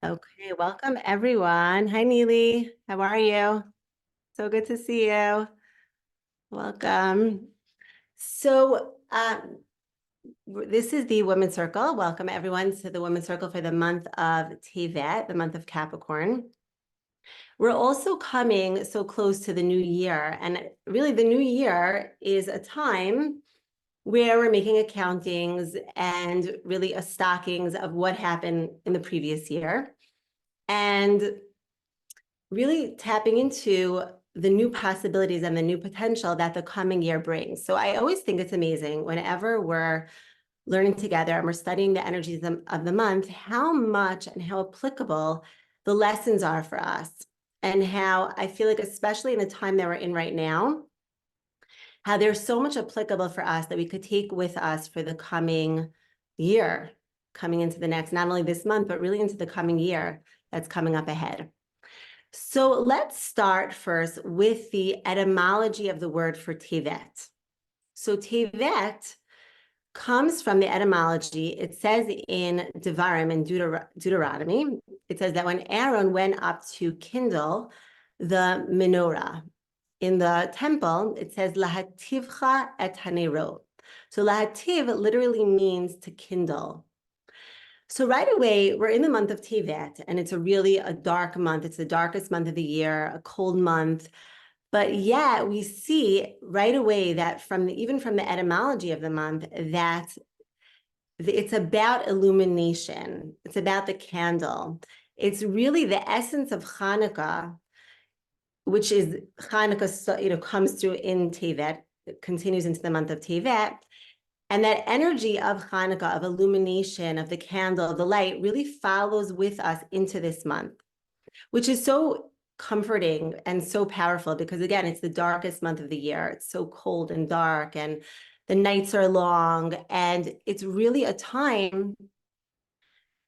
Okay, welcome everyone. Hi, Neely. How are you? So good to see you. Welcome. This is the Women's Circle. Welcome everyone to the Women's Circle for the month of Tevet, the month of Capricorn. We're also coming so close to the new year, and really the new year is a time where we're making accountings and really a stockings of what happened in the previous year. And really tapping into the new possibilities and the new potential that the coming year brings. So I always think it's amazing whenever we're learning together and we're studying the energies of the month, how much and how applicable the lessons are for us. And how I feel like, especially in the time that we're in right now, how there's so much applicable for us that we could take with us for the coming year, coming into the next, not only this month, but really into the coming year that's coming up ahead. So let's start first with the etymology of the word for Tevet. So Tevet comes from the etymology. It says in Devarim, in Deuteronomy, it says that when Aaron went up to kindle the menorah in the temple, it says lahativcha et hanerot. So lahativ literally means to kindle. So right away, we're in the month of Tevet, and it's a dark month. It's the darkest month of the year, a cold month. But yet we see right away that even from the etymology of the month, that it's about illumination. It's about the candle. It's really the essence of Hanukkah, which is Hanukkah, comes through in Tevet, continues into the month of Tevet. And that energy of Hanukkah, of illumination, of the candle, of the light, really follows with us into this month, which is so comforting and so powerful because, again, it's the darkest month of the year. It's so cold and dark, and the nights are long. And it's really a time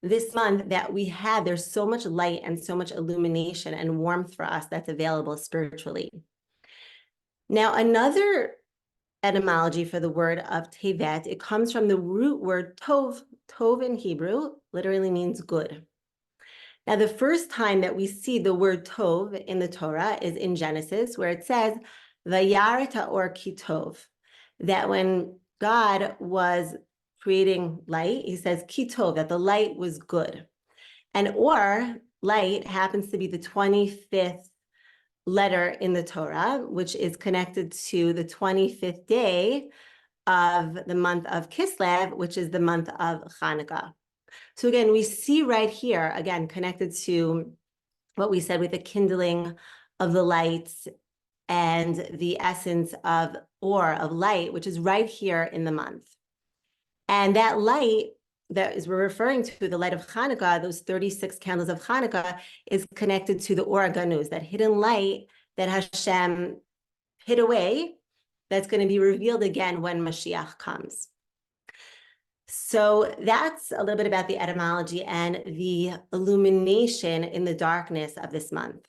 this month that there's so much light and so much illumination and warmth for us that's available spiritually. Now, another etymology for the word of Tevet, it comes from the root word tov. Tov in Hebrew literally means good. Now, the first time that we see the word tov in the Torah is in Genesis, where it says, Vayareh ha'or ki tov, that when God was creating light, he says ki tov, that the light was good. And or, light, happens to be the 25th letter in the Torah, which is connected to the 25th day of the month of Kislev, which is the month of Hanukkah. So again, we see right here, again, connected to what we said with the kindling of the lights and the essence of light, which is right here in the month. And that light that we're referring to, the light of Hanukkah, those 36 candles of Hanukkah, is connected to the Or Ganuz, that hidden light that Hashem hid away, that's going to be revealed again when Mashiach comes. So that's a little bit about the etymology and the illumination in the darkness of this month.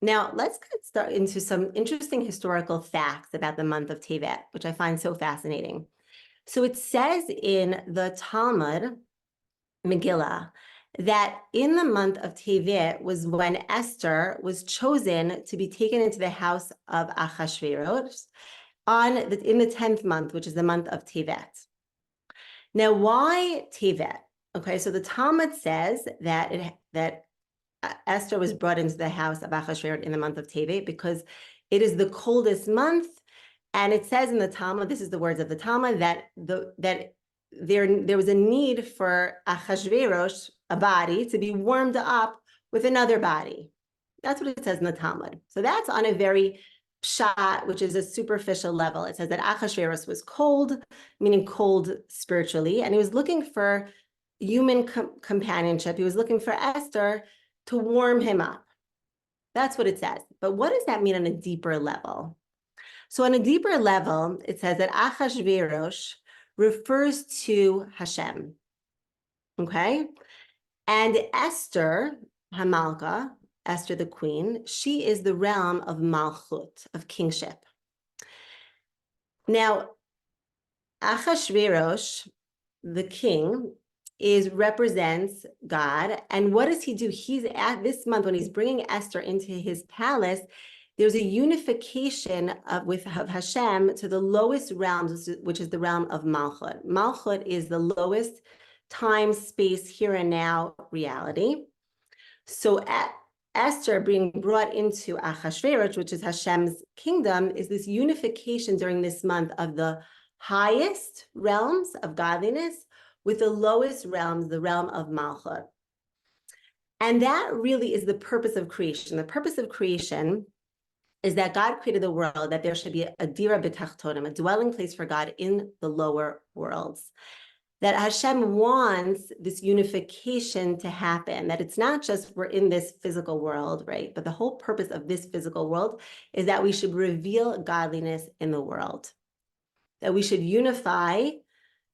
Now, let's start into some interesting historical facts about the month of Tevet, which I find so fascinating. So it says in the Talmud, Megillah, that in the month of Tevet was when Esther was chosen to be taken into the house of Achashverosh in the 10th month, which is the month of Tevet. Now, why Tevet? Okay, so the Talmud says that Esther was brought into the house of Achashverosh in the month of Tevet because it is the coldest month. And it says in the Talmud, this is the words of the Talmud, that there was a need for Achashverosh, a body, to be warmed up with another body. That's what it says in the Talmud. So that's on a very pshat, which is a superficial level. It says that Achashverosh was cold, meaning cold spiritually, and he was looking for human companionship. He was looking for Esther to warm him up. That's what it says. But what does that mean on a deeper level? So on a deeper level, it says that Achashverosh refers to Hashem, okay? And Esther, Hamalka, Esther the queen, she is the realm of Malchut, of kingship. Now, Achashverosh, the king, represents God. And what does he do? He's at this month, when he's bringing Esther into his palace, there's a unification with Hashem to the lowest realms, which is the realm of Malchut. Malchut is the lowest time, space, here and now reality. So Esther being brought into Achashverosh, which is Hashem's kingdom, is this unification during this month of the highest realms of godliness with the lowest realms, the realm of Malchut. And that really is the purpose of creation. The purpose of creation is that God created the world, that there should be a dira b'tachtonim, a dwelling place for God in the lower worlds. That Hashem wants this unification to happen, that it's not just we're in this physical world, right? But the whole purpose of this physical world is that we should reveal godliness in the world, that we should unify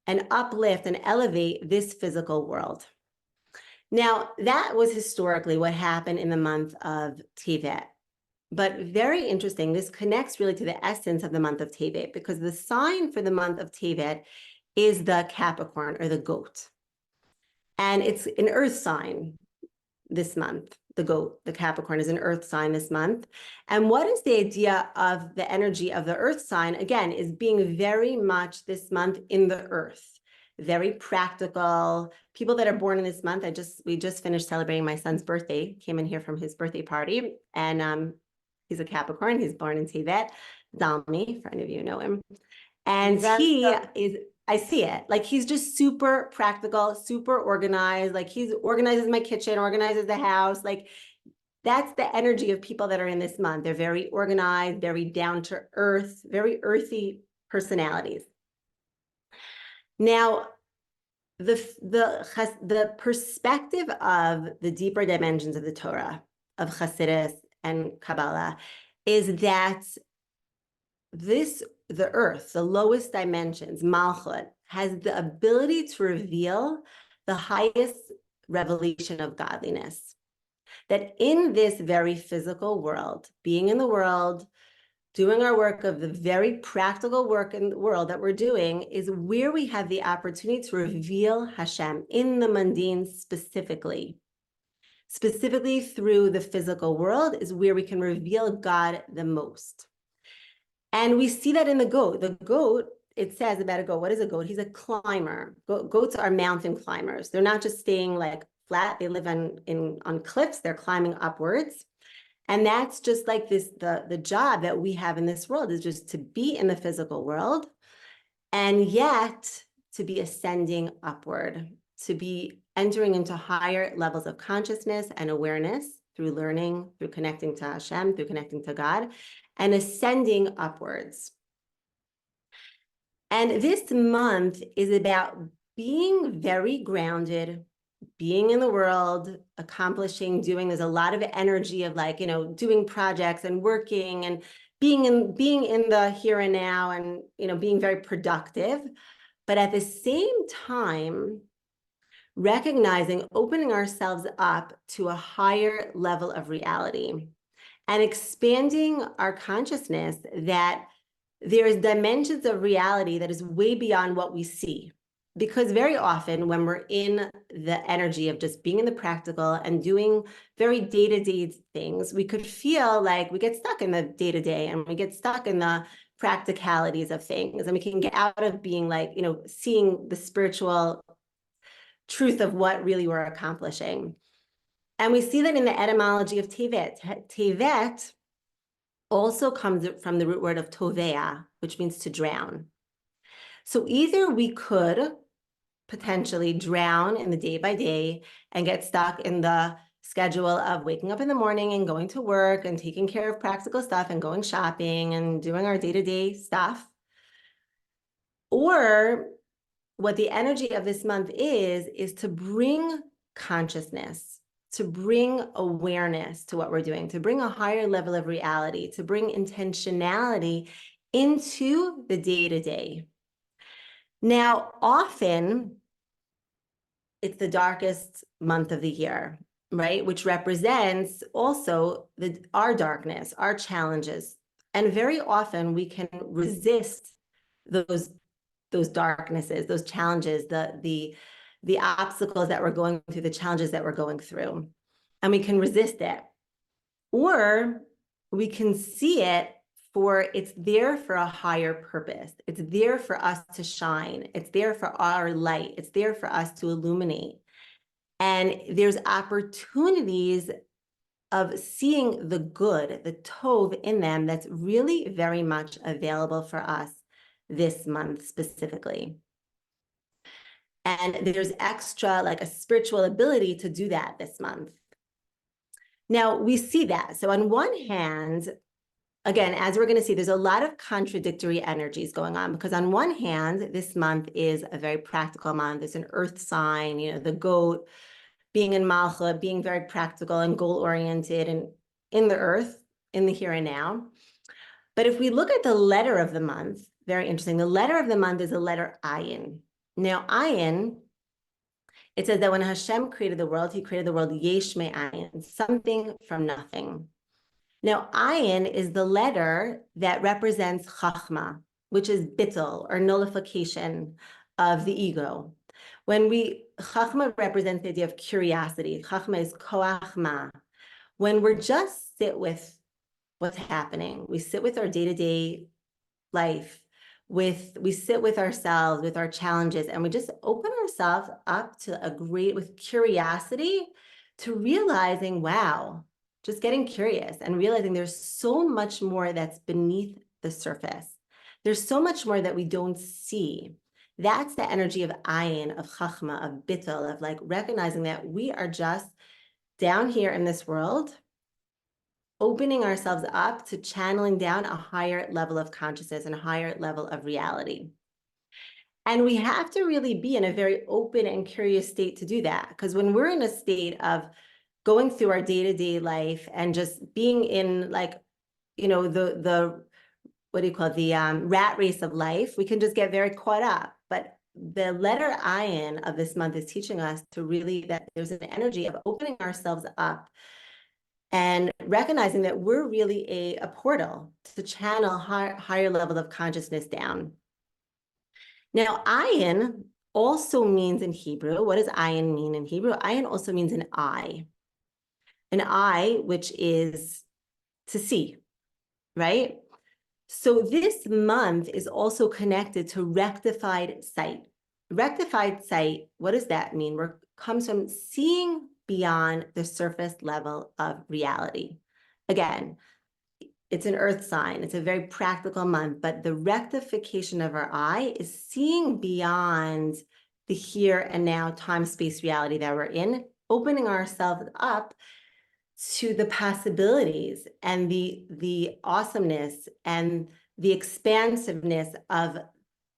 and uplift and elevate this physical world. Now, that was historically what happened in the month of Tevet. But very interesting, this connects really to the essence of the month of Tevet, because the sign for the month of Tevet is the Capricorn, or the goat. And it's an earth sign this month. The goat, the Capricorn, is an earth sign this month. And what is the idea of the energy of the earth sign? Again, is being very much this month in the earth, very practical. People that are born in this month, we just finished celebrating my son's birthday, came in here from his birthday party, and he's a Capricorn. He's born in Tevet. Dalmi, for any of you who know him. And I see it. Like, he's just super practical, super organized. Like, he organizes my kitchen, organizes the house. Like, that's the energy of people that are in this month. They're very organized, very down to earth, very earthy personalities. Now, the perspective of the deeper dimensions of the Torah, of Chassidus and Kabbalah, is that the earth, the lowest dimensions, Malchut, has the ability to reveal the highest revelation of godliness. That in this very physical world, being in the world, doing our work of the very practical work in the world that we're doing, is where we have the opportunity to reveal Hashem in the mundane specifically. Specifically through the physical world is where we can reveal God the most. And we see that in the goat. The goat, it says about a goat, what is a goat? He's a climber. Goats are mountain climbers. They're not just staying like flat. They live on cliffs. They're climbing upwards. And that's just like this, the job that we have in this world is just to be in the physical world, and yet to be ascending upward, to be entering into higher levels of consciousness and awareness through learning, through connecting to Hashem, through connecting to God, and ascending upwards. And this month is about being very grounded, being in the world, accomplishing, doing. There's a lot of energy of, like, doing projects and working and being in the here and now, and, being very productive. But at the same time, recognizing, opening ourselves up to a higher level of reality and expanding our consciousness, that there is dimensions of reality that is way beyond what we see. Because very often when we're in the energy of just being in the practical and doing very day-to-day things, we could feel like we get stuck in the day-to-day, and we get stuck in the practicalities of things, and we can get out of being like, seeing the spiritual truth of what really we're accomplishing. And we see that in the etymology of Tevet. Tevet also comes from the root word of tovea, which means to drown. So either we could potentially drown in the day by day and get stuck in the schedule of waking up in the morning and going to work and taking care of practical stuff and going shopping and doing our day-to-day stuff. Or what the energy of this month is to bring consciousness, to bring awareness to what we're doing, to bring a higher level of reality, to bring intentionality into the day-to-day. Now, often it's the darkest month of the year, right? Which represents also our darkness, our challenges. And very often we can resist those darknesses, those challenges, the the obstacles that we're going through, the challenges that we're going through, and we can resist it. Or we can see it for it's there for a higher purpose. It's there for us to shine. It's there for our light. It's there for us to illuminate. And there's opportunities of seeing the good, the tov in them that's really very much available for us this month specifically. And there's extra, like a spiritual ability to do that this month. Now, we see that. So on one hand, again, as we're going to see, there's a lot of contradictory energies going on, because on one hand, this month is a very practical month. It's an earth sign, you know, the goat, being in Malchut, being very practical and goal-oriented and in the earth, in the here and now. But if we look at the letter of the month, very interesting. The letter of the month is the letter Ayin. Now, Ayin, it says that when Hashem created the world, he created the world yesh me'ayin, something from nothing. Now, Ayin is the letter that represents Chachma, which is bittul, or nullification of the ego. Chachma represents the idea of curiosity. Chachma is koach ma. When we're just sit with what's happening, we sit with our day-to-day life, we sit with ourselves, with our challenges, and we just open ourselves up to with curiosity, to realizing, wow, just getting curious and realizing there's so much more that's beneath the surface. There's so much more that we don't see. That's the energy of ayin, of chachma, of bittul, of like recognizing that we are just down here in this world, opening ourselves up to channeling down a higher level of consciousness and a higher level of reality. And we have to really be in a very open and curious state to do that. Because when we're in a state of going through our day-to-day life and just being in, like, you know, the what do you call it, the rat race of life, we can just get very caught up. But the letter ayin of this month is teaching us to really, that there's an energy of opening ourselves up and recognizing that we're really a portal to channel higher level of consciousness down. Now, ayin also means in Hebrew, what does ayin mean in Hebrew? Ayin also means an eye. An eye, which is to see, right? So this month is also connected to rectified sight. Rectified sight, what does that mean? Comes from seeing beyond the surface level of reality. Again, it's an earth sign. It's a very practical month, but the rectification of our eye is seeing beyond the here and now time-space reality that we're in, opening ourselves up to the possibilities and the awesomeness and the expansiveness of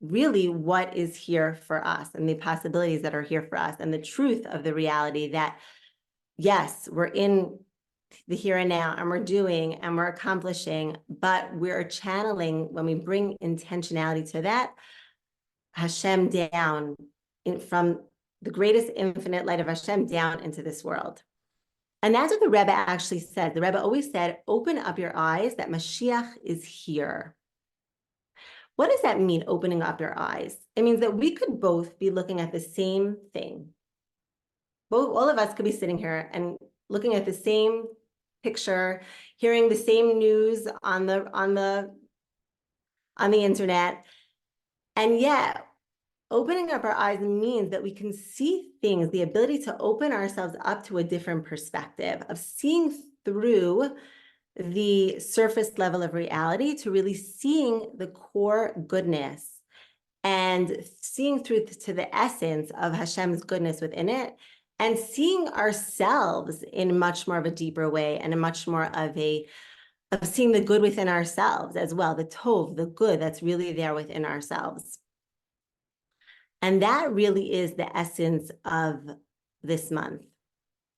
really what is here for us and the possibilities that are here for us and the truth of the reality that, yes, we're in the here and now and we're doing and we're accomplishing, but we're channeling, when we bring intentionality to that, Hashem down from the greatest infinite light of Hashem down into this world. And that's what the Rebbe actually said. The Rebbe always said, open up your eyes, that Mashiach is here. What does that mean, opening up your eyes? It means that we could both be looking at the same thing. All of us could be sitting here and looking at the same picture, hearing the same news on the internet. And yet, opening up our eyes means that we can see things, the ability to open ourselves up to a different perspective, of seeing through the surface level of reality to really seeing the core goodness and seeing through to the essence of Hashem's goodness within it, and seeing ourselves in much more of a deeper way and a much more of seeing the good within ourselves as well, the tov, the good that's really there within ourselves. And that really is the essence of this month.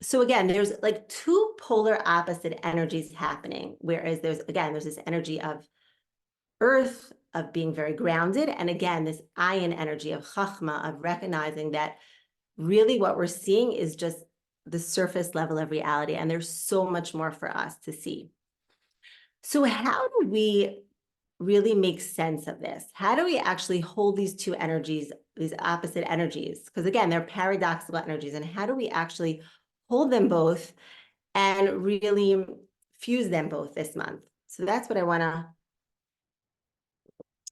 So again, there's like two polar opposite energies happening, whereas there's this energy of earth, of being very grounded, and again, this ayin energy of chachma, of recognizing that really what we're seeing is just the surface level of reality, and there's so much more for us to see. So how do we really make sense of this? How do we actually hold these two energies, these opposite energies? Because again, they're paradoxical energies. And how do we actually hold them both and really fuse them both this month? So that's what I want to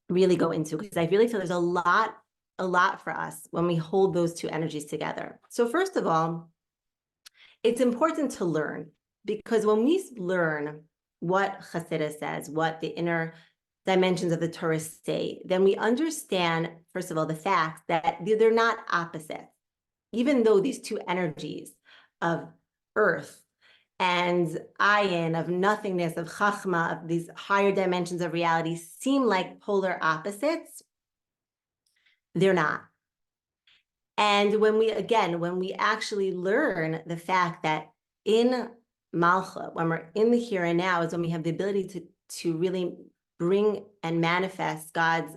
really go into, because I really feel there's a lot for us when we hold those two energies together. So first of all, it's important to learn, because when we learn what Chassidus says, what the inner dimensions of the Torah say, then we understand, first of all, the fact that they're not opposites. Even though these two energies of earth and ayin, of nothingness, of chachma, of these higher dimensions of reality seem like polar opposites, they're not. And when we actually learn the fact that in Malchut, when we're in the here and now, is when we have the ability to really bring and manifest God's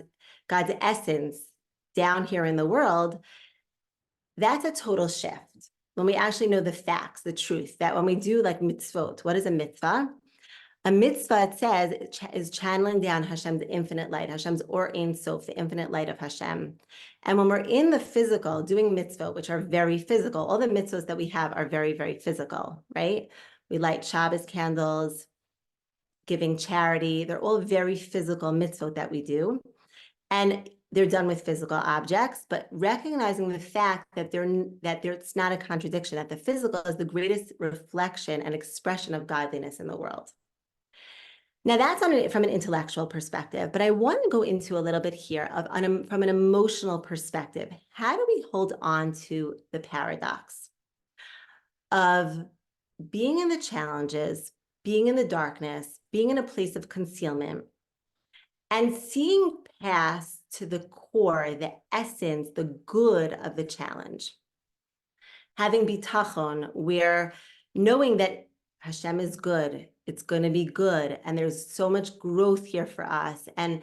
essence down here in the world, that's a total shift. When we actually know the facts, the truth, that when we do like mitzvot, what is a mitzvah? A mitzvah, it says, is channeling down Hashem's infinite light, Hashem's or Ein Sof, the infinite light of Hashem. And when we're in the physical, doing mitzvot, which are very physical, all the mitzvahs that we have are very, very physical, right? We light Shabbos candles, giving charity. They're all very physical mitzvot that we do. And they're done with physical objects, but recognizing the fact that it's not a contradiction, that the physical is the greatest reflection and expression of godliness in the world. Now that's from an intellectual perspective, but I want to go into a little bit here from an emotional perspective. How do we hold on to the paradox of being in the challenges, being in the darkness, being in a place of concealment, and seeing past to the core, the essence, the good of the challenge? Having bitachon, where knowing that Hashem is good, it's going to be good, and there's so much growth here for us, and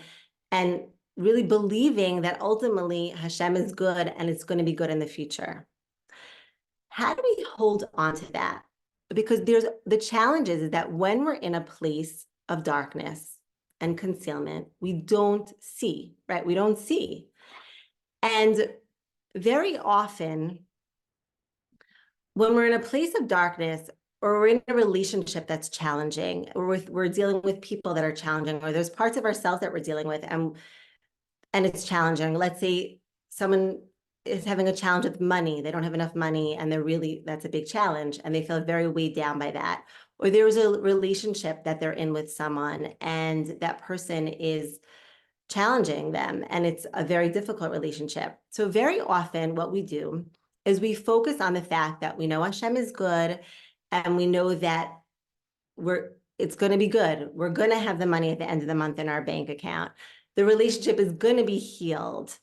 really believing that ultimately Hashem is good and it's going to be good in the future. How do we hold on to that? Because there's the challenge is that when we're in a place of darkness and concealment, we don't see, right? We don't see. And very often, when we're in a place of darkness, or we're in a relationship that's challenging, or we're dealing with people that are challenging, or there's parts of ourselves that we're dealing with, and it's challenging. Let's say someone is having a challenge with money. They don't have enough money, and that's a big challenge, and they feel very weighed down by that. Or there's a relationship that they're in with someone, and that person is challenging them, and it's a very difficult relationship. So very often what we do is we focus on the fact that we know Hashem is good, and we know that it's going to be good. We're going to have the money at the end of the month in our bank account. The relationship is going to be healed.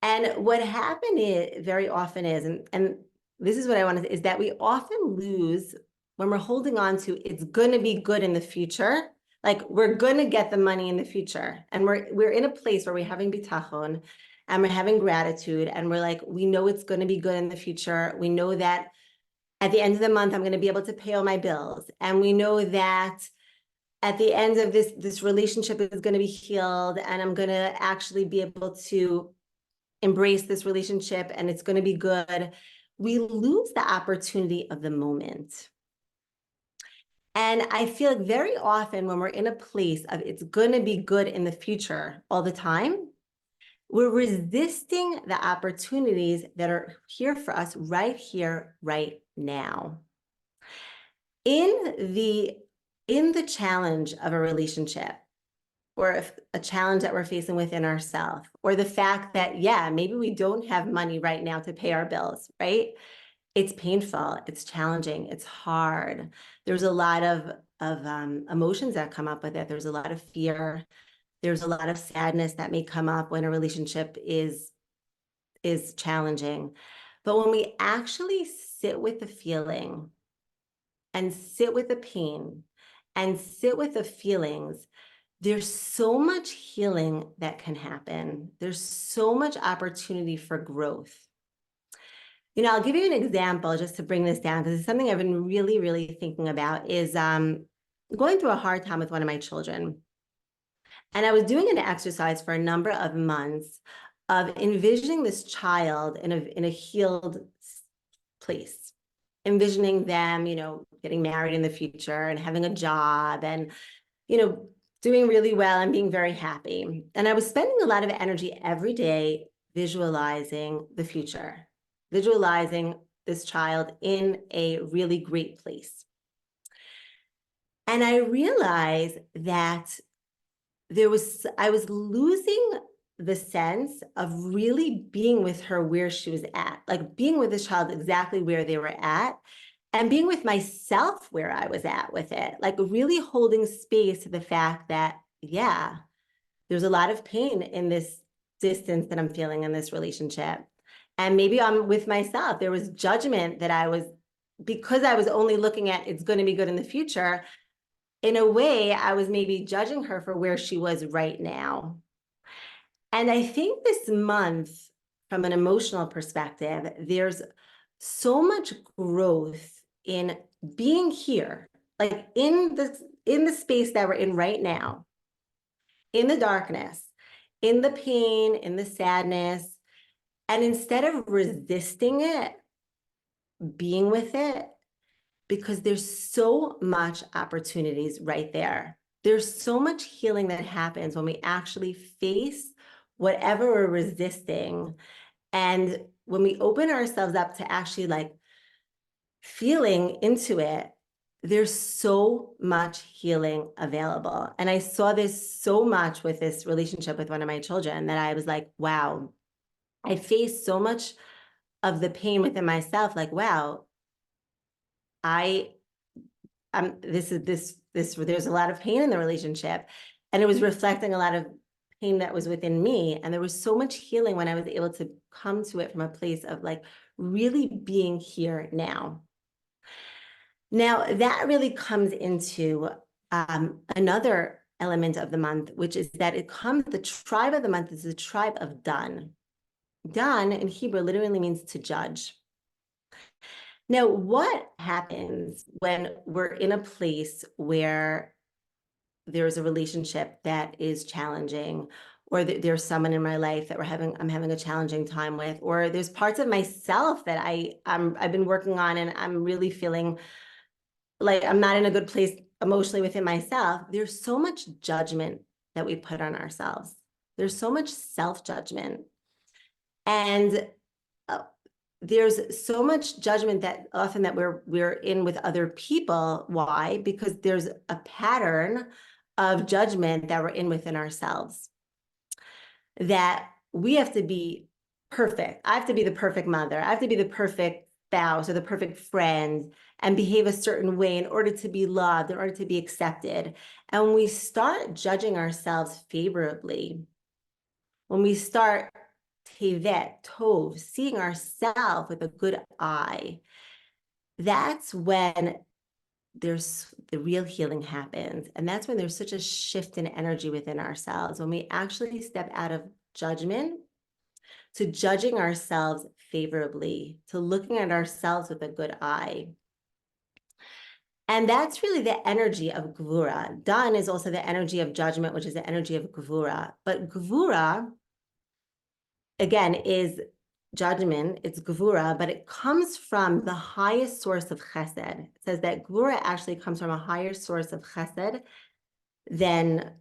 And what happened very often is, and this is what I want to say, is that we often lose when we're holding on to it's going to be good in the future. Like we're going to get the money in the future. And we're in a place where we're having bitachon and we're having gratitude. And we're like, we know it's going to be good in the future. We know that at the end of the month, I'm going to be able to pay all my bills. And we know that at the end of this relationship is going to be healed, and I'm going to actually be able to embrace this relationship, and it's going to be good. We lose the opportunity of the moment. And I feel like very often when we're in a place of it's going to be good in the future all the time, we're resisting the opportunities that are here for us right here, right now. In the challenge of a relationship, or a challenge that we're facing within ourselves, or the fact that, yeah, maybe we don't have money right now to pay our bills, right? It's painful, it's challenging, it's hard. There's a lot of emotions that come up with it. There's a lot of fear. There's a lot of sadness that may come up when a relationship is challenging. But when we actually sit with the feeling and sit with the pain and sit with the feelings, there's so much healing that can happen. There's so much opportunity for growth. You know, I'll give you an example just to bring this down, because it's something I've been really, really thinking about, is going through a hard time with one of my children. And I was doing an exercise for a number of months of envisioning this child in a healed place, envisioning them, getting married in the future and having a job and, doing really well and being very happy. And I was spending a lot of energy every day visualizing the future, visualizing this child in a really great place. And I realized that I was losing the sense of really being with her where she was at, like being with this child exactly where they were at, and being with myself where I was at with it, like really holding space to the fact that, yeah, there's a lot of pain in this distance that I'm feeling in this relationship. And maybe I'm with myself. There was judgment that because I was only looking at it's going to be good in the future, in a way, I was maybe judging her for where she was right now. And I think this month, from an emotional perspective, there's so much growth in being here, like in the space that we're in right now, in the darkness, in the pain, in the sadness. And instead of resisting it, being with it, because there's so much opportunities right there. There's so much healing that happens when we actually face whatever we're resisting. And when we open ourselves up to actually like feeling into it, there's so much healing available. And I saw this so much with this relationship with one of my children that I was like, wow, I faced so much of the pain within myself. Like, wow, there's a lot of pain in the relationship, and it was reflecting a lot of pain that was within me. And there was so much healing when I was able to come to it from a place of like really being here now. Now that really comes into another element of the month, which is that the tribe of the month is the tribe of Dan. Dan in Hebrew literally means to judge. Now, what happens when we're in a place where there's a relationship that is challenging, or there's someone in my life that I'm having a challenging time with, or there's parts of myself that I've been working on and I'm really feeling like I'm not in a good place emotionally within myself? There's so much judgment that we put on ourselves. There's so much self-judgment. And there's so much judgment that often that we're in with other people. Why? Because there's a pattern of judgment that we're in within ourselves, that we have to be perfect. I have to be the perfect mother. I have to be the perfect spouse or the perfect friend and behave a certain way in order to be loved, in order to be accepted. And when we start judging ourselves favorably, when we start tevet, tov, seeing ourselves with a good eye, that's when there's the real healing happens. And that's when there's such a shift in energy within ourselves, when we actually step out of judgment to judging ourselves favorably, to looking at ourselves with a good eye. And that's really the energy of Gvura. Dan is also the energy of judgment, which is the energy of Gvura. But Gvura, again, is judgment, it's Gvura, but it comes from the highest source of chesed. It says that Gvura actually comes from a higher source of chesed than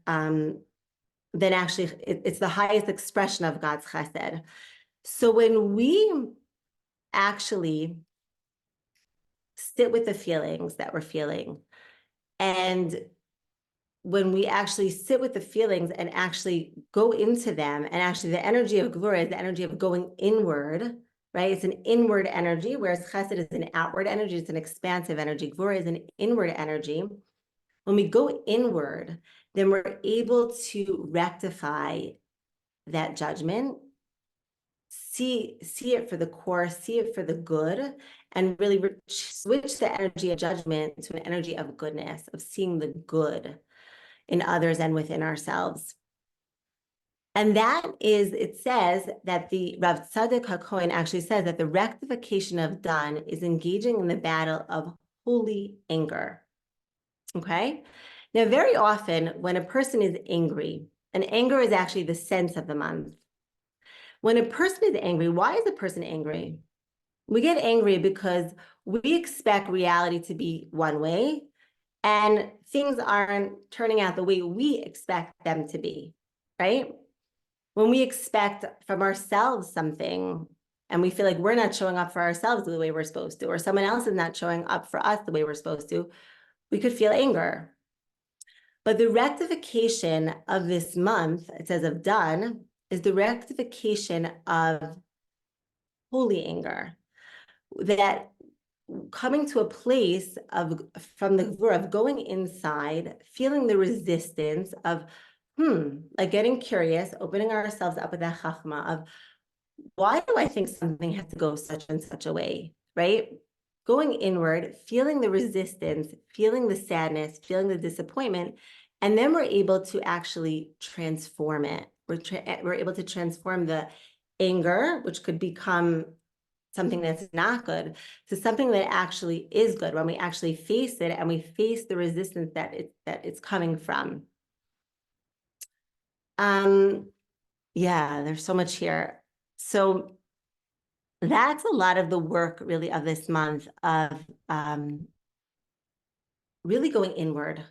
actually, it's the highest expression of God's chesed. So when we actually sit with the feelings that we're feeling, and when we actually sit with the feelings and actually go into them, and actually the energy of Gvura is the energy of going inward, right? It's an inward energy, whereas Chesed is an outward energy. It's an expansive energy. Gvura is an inward energy. When we go inward, then we're able to rectify that judgment, see it for the core, see it for the good, and really switch the energy of judgment to an energy of goodness, of seeing the good in others and within ourselves. And that is, it says that the Rav Tzadok HaKohen actually says that the rectification of Dan is engaging in the battle of holy anger. Okay? Now, very often when a person is angry, And anger is actually the sense of the month. When a person is angry, why is a person angry? We get angry because we expect reality to be one way, and things aren't turning out the way we expect them to be, right? When we expect from ourselves something, and we feel like we're not showing up for ourselves the way we're supposed to, or someone else is not showing up for us the way we're supposed to, we could feel anger. But the rectification of this month, it says of done, is the rectification of holy anger. That coming to a place of, from the Gvura, of going inside, feeling the resistance of, like getting curious, opening ourselves up with that chachma of, why do I think something has to go such and such a way, right? Going inward, feeling the resistance, feeling the sadness, feeling the disappointment, and then we're able to actually transform it. We're able to transform the anger, which could become something that's not good, to something that actually is good when we actually face it and we face the resistance that it's coming from. Yeah, there's so much here. So that's a lot of the work really of this month of really going inward,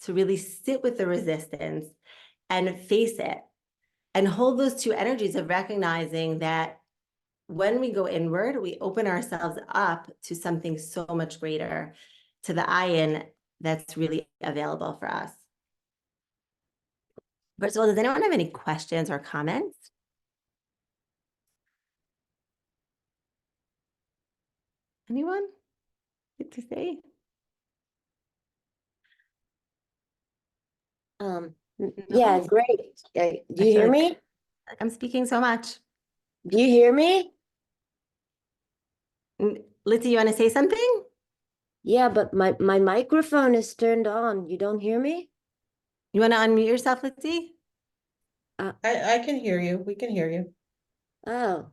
to really sit with the resistance and face it and hold those two energies of recognizing that when we go inward, we open ourselves up to something so much greater, to the ayin that's really available for us. First of all, does anyone have any questions or comments? Anyone? Good to say. Yeah, great. Do you hear me? I'm speaking so much. Do you hear me? Litzy, you want to say something? Yeah, but my microphone is turned on. You don't hear me? You want to unmute yourself, Litzy? I can hear you. We can hear you. Oh,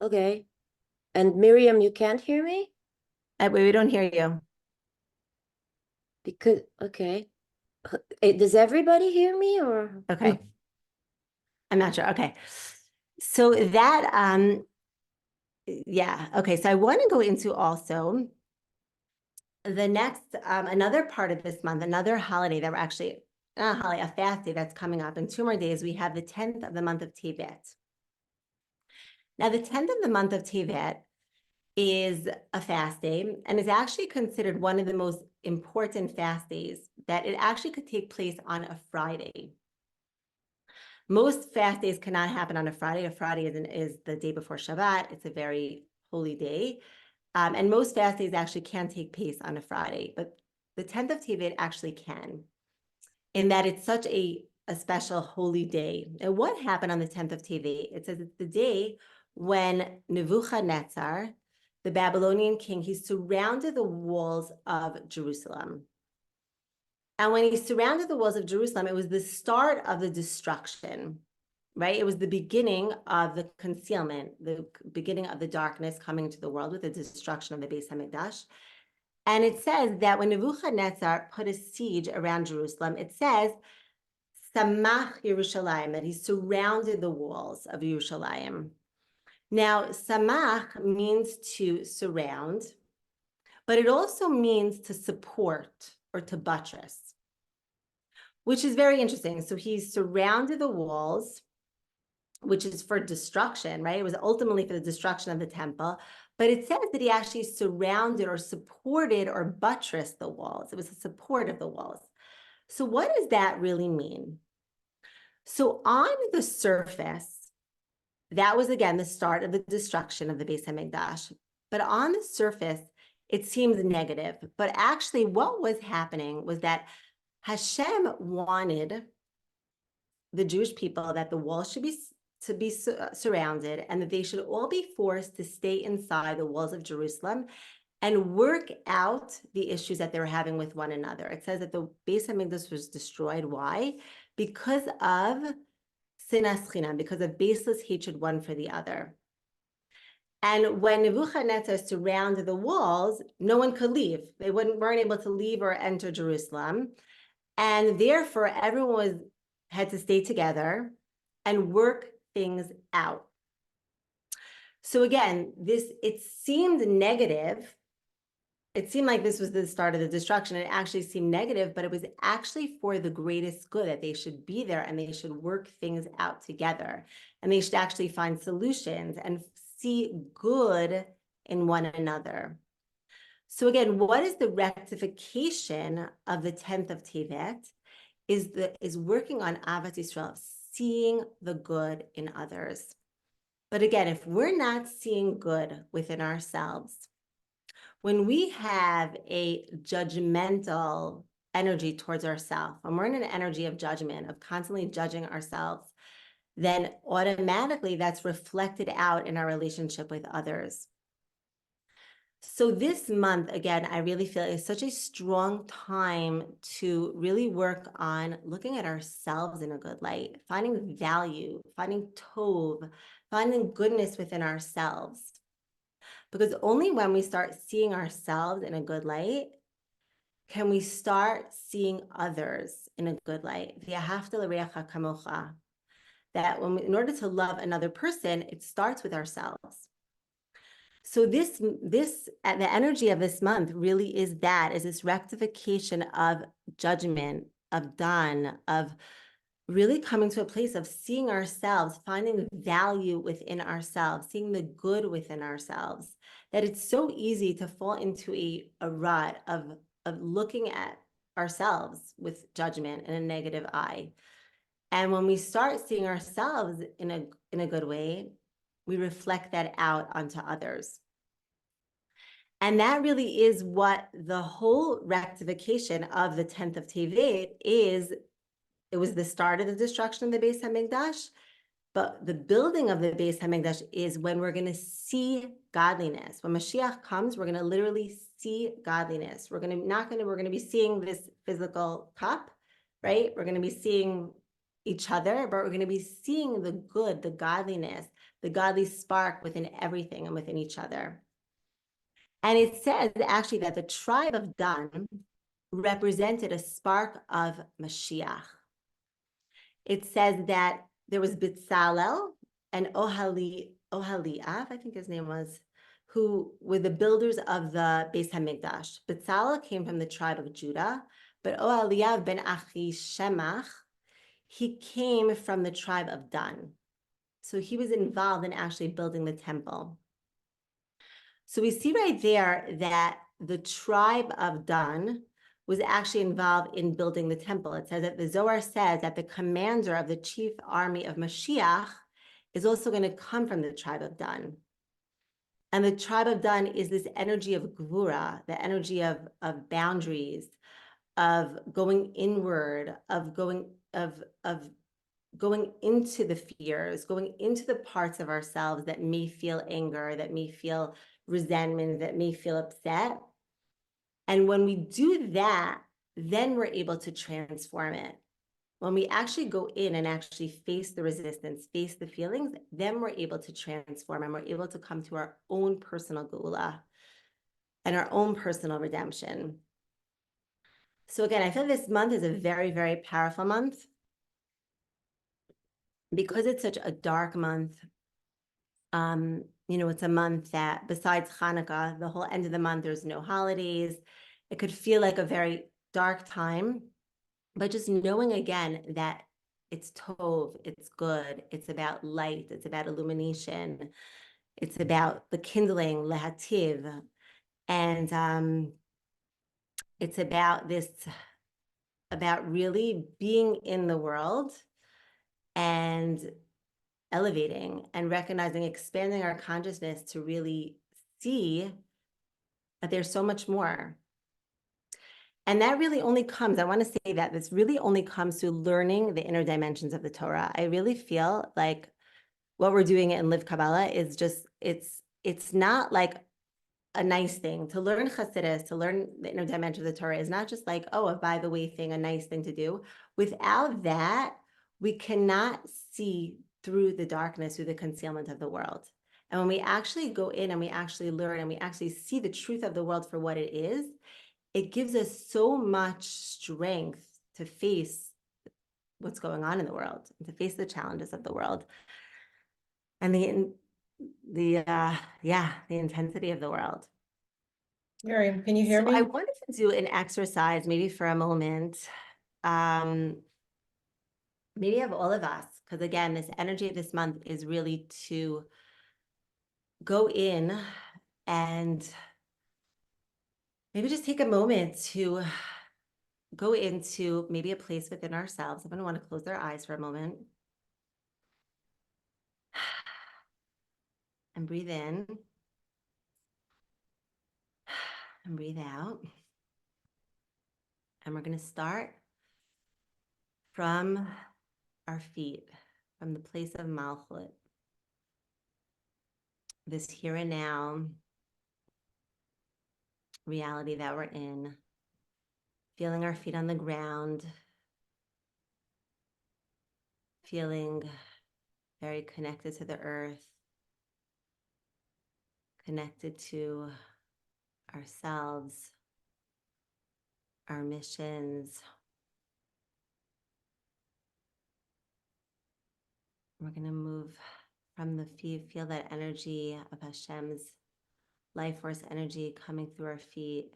okay. And Miriam, you can't hear me? We don't hear you. Because, okay. Does everybody hear me or? Okay. I'm not sure. Okay. So that, yeah. Okay. So I want to go into also the next, another part of this month, another holiday that we're actually, not a holiday, a fast day that's coming up in 2 more days. We have the 10th of the month of Tevet. Now, the 10th of the month of Tevet is a fast day and is actually considered one of the most important fast days, that it actually could take place on a Friday. Most fast days cannot happen on a Friday. A Friday is the day before Shabbat. It's a very holy day. And most fast days actually can take place on a Friday, but the 10th of Tevet actually can, in that it's such a special holy day. And what happened on the 10th of Tevet? It says it's the day when Nebuchadnezzar, the Babylonian king, he surrounded the walls of Jerusalem. And when he surrounded the walls of Jerusalem, it was the start of the destruction, right? It was the beginning of the concealment, the beginning of the darkness coming into the world with the destruction of the Beis HaMikdash. And it says that when Nebuchadnezzar put a siege around Jerusalem, it says, Samach Yerushalayim, that he surrounded the walls of Yerushalayim. Now, Samach means to surround, but it also means to support or to buttress, which is very interesting. So he surrounded the walls, which is for destruction, right? It was ultimately for the destruction of the temple, but it says that he actually surrounded or supported or buttressed the walls. It was a support of the walls. So what does that really mean? So on the surface, that was, again, the start of the destruction of the Beis HaMikdash. But on the surface, it seems negative. But actually, what was happening was that Hashem wanted the Jewish people that the walls should be surrounded, and that they should all be forced to stay inside the walls of Jerusalem and work out the issues that they were having with one another. It says that the Beis HaMikdash was destroyed. Why? Because of sinas chinam, because of baseless hatred one for the other. And when Nebuchadnezzar surrounded the walls, no one could leave. They weren't able to leave or enter Jerusalem. And therefore, everyone was had to stay together and work things out. So again, it seemed negative. It seemed like this was the start of the destruction. It actually seemed negative, but it was actually for the greatest good, that they should be there and they should work things out together. And they should actually find solutions and see good in one another. So again, what is the rectification of the 10th of Tevet? Is working on Ahavat Yisrael, seeing the good in others. But again, if we're not seeing good within ourselves, when we have a judgmental energy towards ourselves, when we're in an energy of judgment, of constantly judging ourselves, then automatically that's reflected out in our relationship with others. So this month, again, I really feel is such a strong time to really work on looking at ourselves in a good light, finding value, finding tov, finding goodness within ourselves. Because only when we start seeing ourselves in a good light can we start seeing others in a good light. That in order to love another person, it starts with ourselves. So the energy of this month really is this rectification of judgment, of done, of really coming to a place of seeing ourselves, finding value within ourselves, seeing the good within ourselves, that it's so easy to fall into a rut of looking at ourselves with judgment and a negative eye. And when we start seeing ourselves in a good way, we reflect that out onto others. And that really is what the whole rectification of the 10th of Tevet is. It was the start of the destruction of the Beis HaMikdash, but the building of the Beis HaMikdash is when we're going to see godliness. When Mashiach comes, we're going to literally see godliness. We're going to be seeing this physical cup, right? We're going to be seeing each other, but we're going to be seeing the good, the godliness, the godly spark within everything and within each other. And it says actually that the tribe of Dan represented a spark of Mashiach. It says that there was Bitzalel and Oholiab, I think his name was, who were the builders of the Beis HaMikdash. Bitzalel came from the tribe of Judah, but Oholiab ben Achishemach, he came from the tribe of Dan. So he was involved in actually building the temple. So we see right there that the tribe of Dan was actually involved in building the temple. It says that the Zohar says that the commander of the chief army of Mashiach is also going to come from the tribe of Dan. And the tribe of Dan is this energy of Gvura, the energy of boundaries, of going inward, of going into the fears, going into the parts of ourselves that may feel anger, that may feel resentment, that may feel upset. And when we do that, then we're able to transform it. When we actually go in and actually face the resistance, face the feelings, then we're able to transform and we're able to come to our own personal geula and our own personal redemption. So again, I feel this month is a very, very powerful month because it's such a dark month. It's a month that besides Hanukkah, the whole end of the month, there's no holidays. It could feel like a very dark time, but just knowing again that it's tov, it's good, it's about light, it's about illumination, it's about the kindling, lehativ, and it's about really being in the world and elevating and recognizing, expanding our consciousness to really see that there's so much more. And that really only comes, I want to say that this really only comes through learning the inner dimensions of the Torah. I really feel like what we're doing in Live Kabbalah is just, it's not like a nice thing. To learn Chassidus, to learn the inner dimension of the Torah is not just like, oh, a by the way thing, a nice thing to do. Without that, we cannot see through the darkness, through the concealment of the world. And when we actually go in and we actually learn and we actually see the truth of the world for what it is, it gives us so much strength to face what's going on in the world, to face the challenges of the world, and the intensity of the world. Miriam, can you hear So me? I wanted to do an exercise, maybe for a moment, maybe of all of us, because again, this energy of this month is really to go in and maybe just take a moment to go into maybe a place within ourselves. I'm going to want to close their eyes for a moment and breathe in and breathe out. And we're going to start from our feet, from the place of Malchut, this here and now reality that we're in, feeling our feet on the ground, feeling very connected to the earth, connected to ourselves, our missions. We're going to move from the feet, feel that energy of Hashem's life force energy coming through our feet,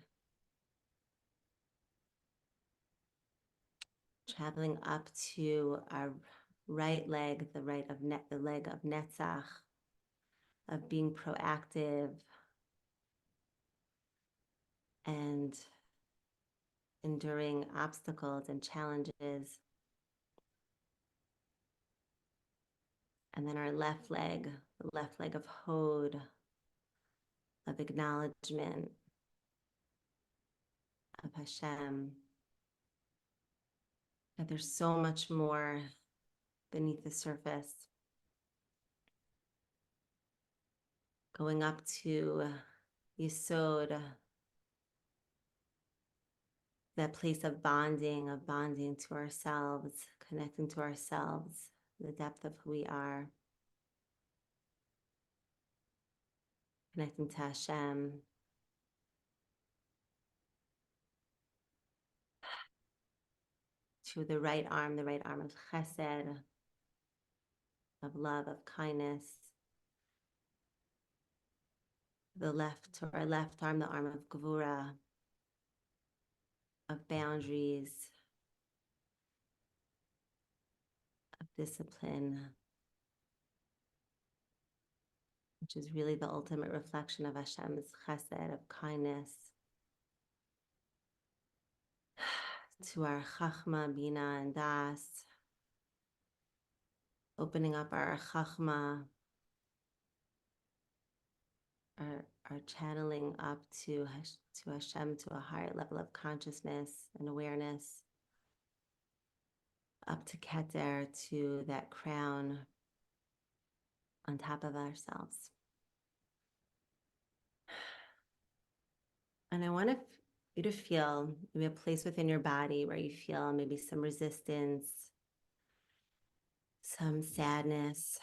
traveling up to our right leg, the leg of Netzach, of being proactive and enduring obstacles and challenges. And then our left leg, the left leg of Hod, of acknowledgement of Hashem, that there's so much more beneath the surface. Going up to Yesod, that place of bonding to ourselves, connecting to ourselves, the depth of who we are, connecting to Hashem. To the right arm of Chesed, of love, of kindness. To our left arm, the arm of Gvura, of boundaries, of discipline, which is really the ultimate reflection of Hashem's Chesed, of kindness. To our Chachma, Bina, and Das, opening up our Chachma, our channeling up to Hashem, to a higher level of consciousness and awareness, up to Keter, to that crown on top of ourselves. And I want you to feel maybe a place within your body where you feel maybe some resistance, some sadness,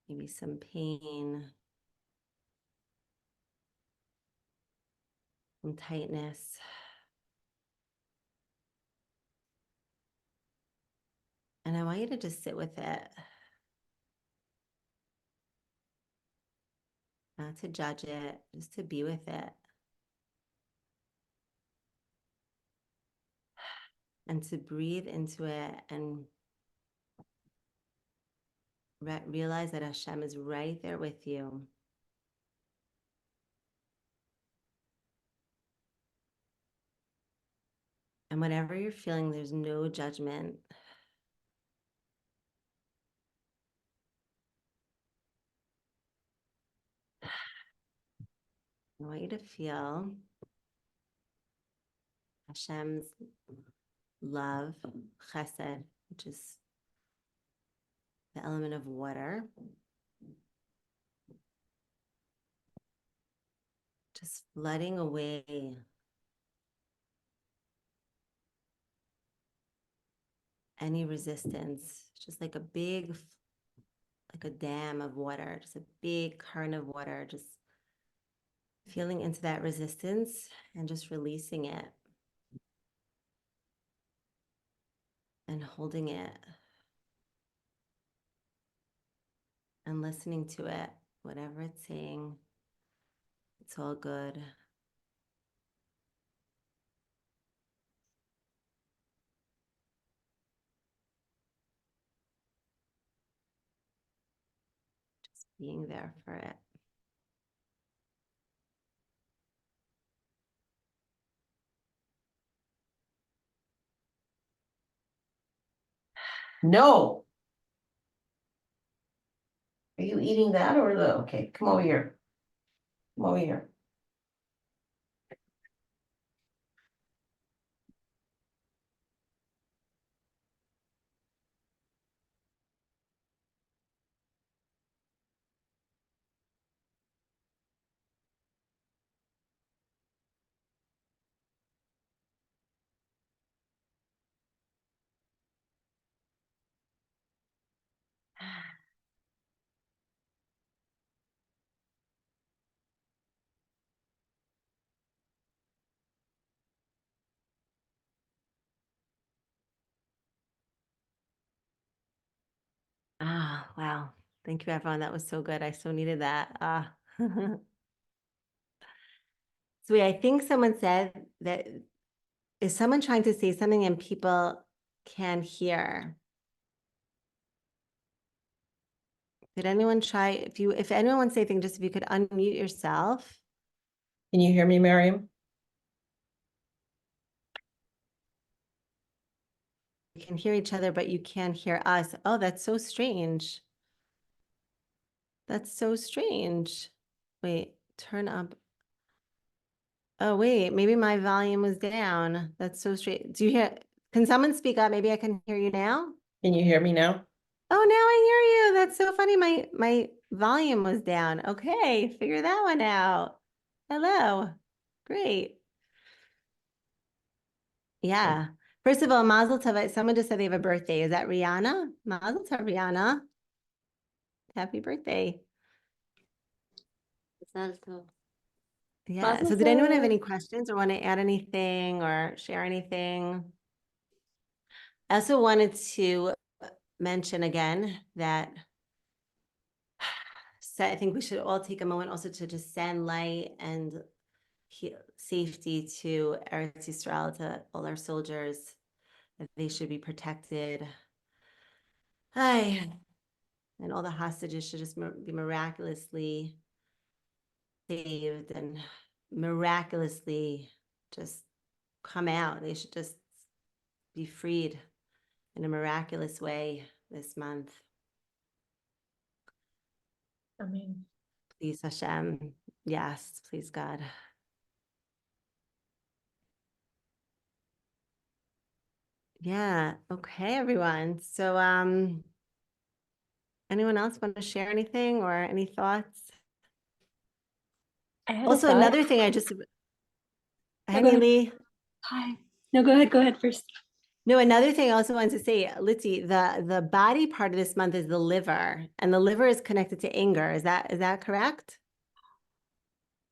maybe some pain, some tightness. And I want you to just sit with it, not to judge it, just to be with it. And to breathe into it and realize that Hashem is right there with you. And whatever you're feeling, there's no judgment. I want you to feel Hashem's love, chesed, which is the element of water. Just flooding away any resistance, just like a dam of water, just a big current of water, just feeling into that resistance and just releasing it. and holding it and listening to it, whatever it's saying. It's all good. Just being there for it. No. Are you eating that or the, okay, come over here. Come over here. Ah, wow. Thank you, everyone. That was so good. I so needed that. So I think someone said that, is someone trying to say something and people can't hear? Did anyone try, if anyone wants to say anything, just if you could unmute yourself. Can you hear me, Miriam? You can hear each other, but you can't hear us. Oh, that's so strange. That's so strange. Wait, turn up. Oh, wait, maybe my volume was down. That's so strange. Do you hear? Can someone speak up? Maybe I can hear you now. Can you hear me now? Oh, now I hear you. That's so funny. My volume was down. Okay, figure that one out. Hello. Great. Yeah. First of all, Mazel Tov. Someone just said they have a birthday. Is that Rihanna? Mazel Tov, Rihanna. Happy birthday. Salto. Yeah. So did anyone have any questions or want to add anything or share anything? I also wanted to mention again that I think we should all take a moment also to just send light and safety to Eretz Yisrael, to all our soldiers, that they should be protected. And all the hostages should just be miraculously saved and miraculously just come out. They should just be freed in a miraculous way this month. Amen. Please, Hashem. Yes, please, God. Yeah. Okay, everyone. So, anyone else want to share anything or any thoughts? I had a Also, thought. another thing I just, go hi, ahead. Neely. Hi. No, go ahead first. No, another thing I also wanted to say, Litzy, the body part of this month is the liver, and the liver is connected to anger. Is that correct?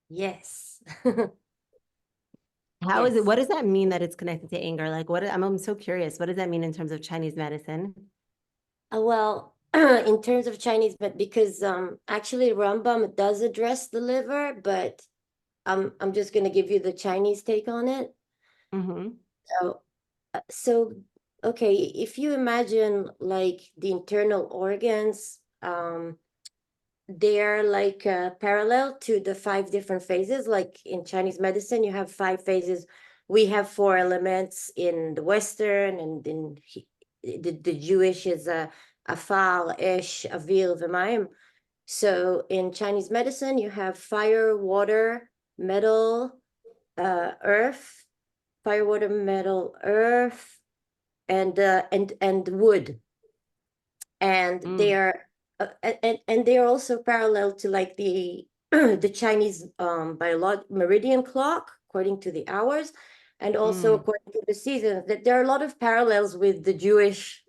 Yes. How is it? Yes. What does that mean that it's connected to anger? Like, I'm so curious. What does that mean in terms of Chinese medicine? Well, in terms of Chinese, but because actually Rambam does address the liver, but I'm just gonna give you the Chinese take on it. Mm-hmm. So okay, if you imagine like the internal organs, they are like parallel to the 5 different phases. Like in Chinese medicine, you have 5 phases. We have 4 elements in the Western, and in the Jewish is afal, esh, avil, v'mayim. So in Chinese medicine, you have fire, water, metal, earth, fire, water, metal, earth, and wood, and they are and they are also parallel to like the the Chinese meridian clock according to the hours, and also according to the seasons. That there are a lot of parallels with the Jewish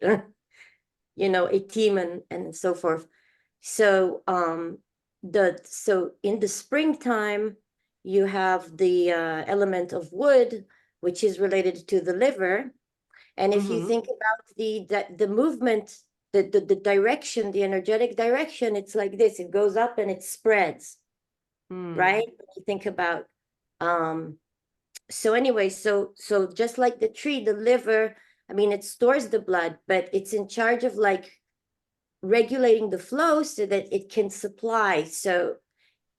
a team and so forth. So so in the springtime you have the element of wood, which is related to the liver, And if you Mhm. think about the movement, the direction, the energetic direction, it's like this. It goes up and it spreads, Mm. right? You think about so anyway, so just like the tree, the liver, I mean, it stores the blood, but it's in charge of like regulating the flow so that it can supply. So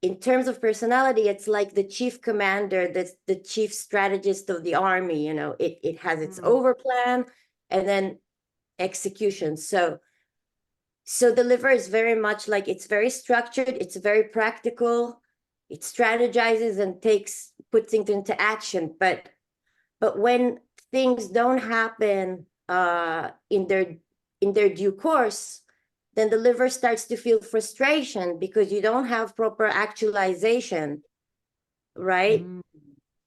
in terms of personality, it's like the chief commander, that's the chief strategist of the army, you know, it has its over plan and then execution. So the liver is very much like, it's very structured, it's very practical, it strategizes and puts things into action. But when things don't happen in their due course, then the liver starts to feel frustration because you don't have proper actualization, right? Mm.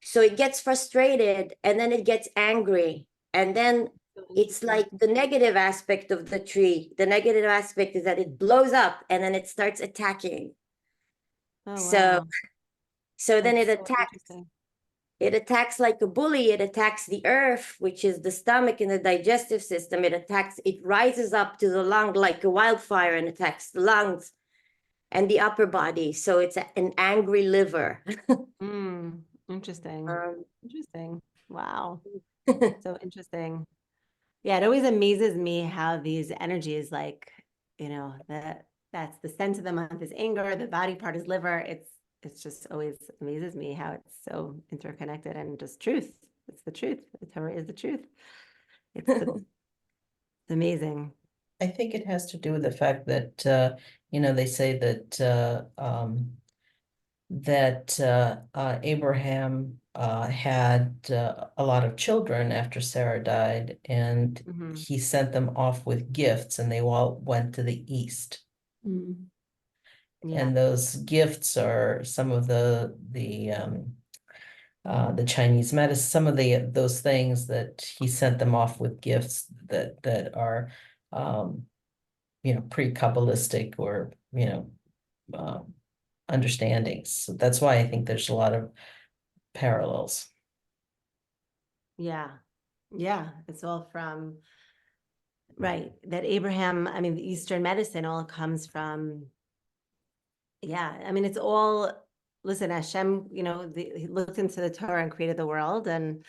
So it gets frustrated and then it gets angry. And then So it's interesting. like the negative aspect of the tree. The negative aspect is that it blows up and then it starts attacking. Oh, So wow. then it That's so attacks. interesting. It attacks like a bully. It attacks the earth, which is the stomach and the digestive system. It rises up to the lung like a wildfire and attacks the lungs and the upper body. So it's an angry liver. Interesting. Um, Interesting. Wow. So interesting. Yeah, it always amazes me how these energies, like, that's the sense of the month is anger, the body part is liver. It's just always amazes me how it's so interconnected and just truth. It's the truth. The Torah is the truth. It's amazing. I think it has to do with the fact that, they say that Abraham had a lot of children after Sarah died, and Mhm. he sent them off with gifts, and they all went to the east. Yeah. And those gifts are some of the Chinese medicine, some of those things that he sent them off with gifts that are pre-Kabbalistic or understandings. So that's why I think there's a lot of parallels. Yeah. Yeah. It's all from, right. That Abraham, I mean, the Eastern medicine all comes from, yeah. I mean, it's all, listen, Hashem, he looked into the Torah and created the world and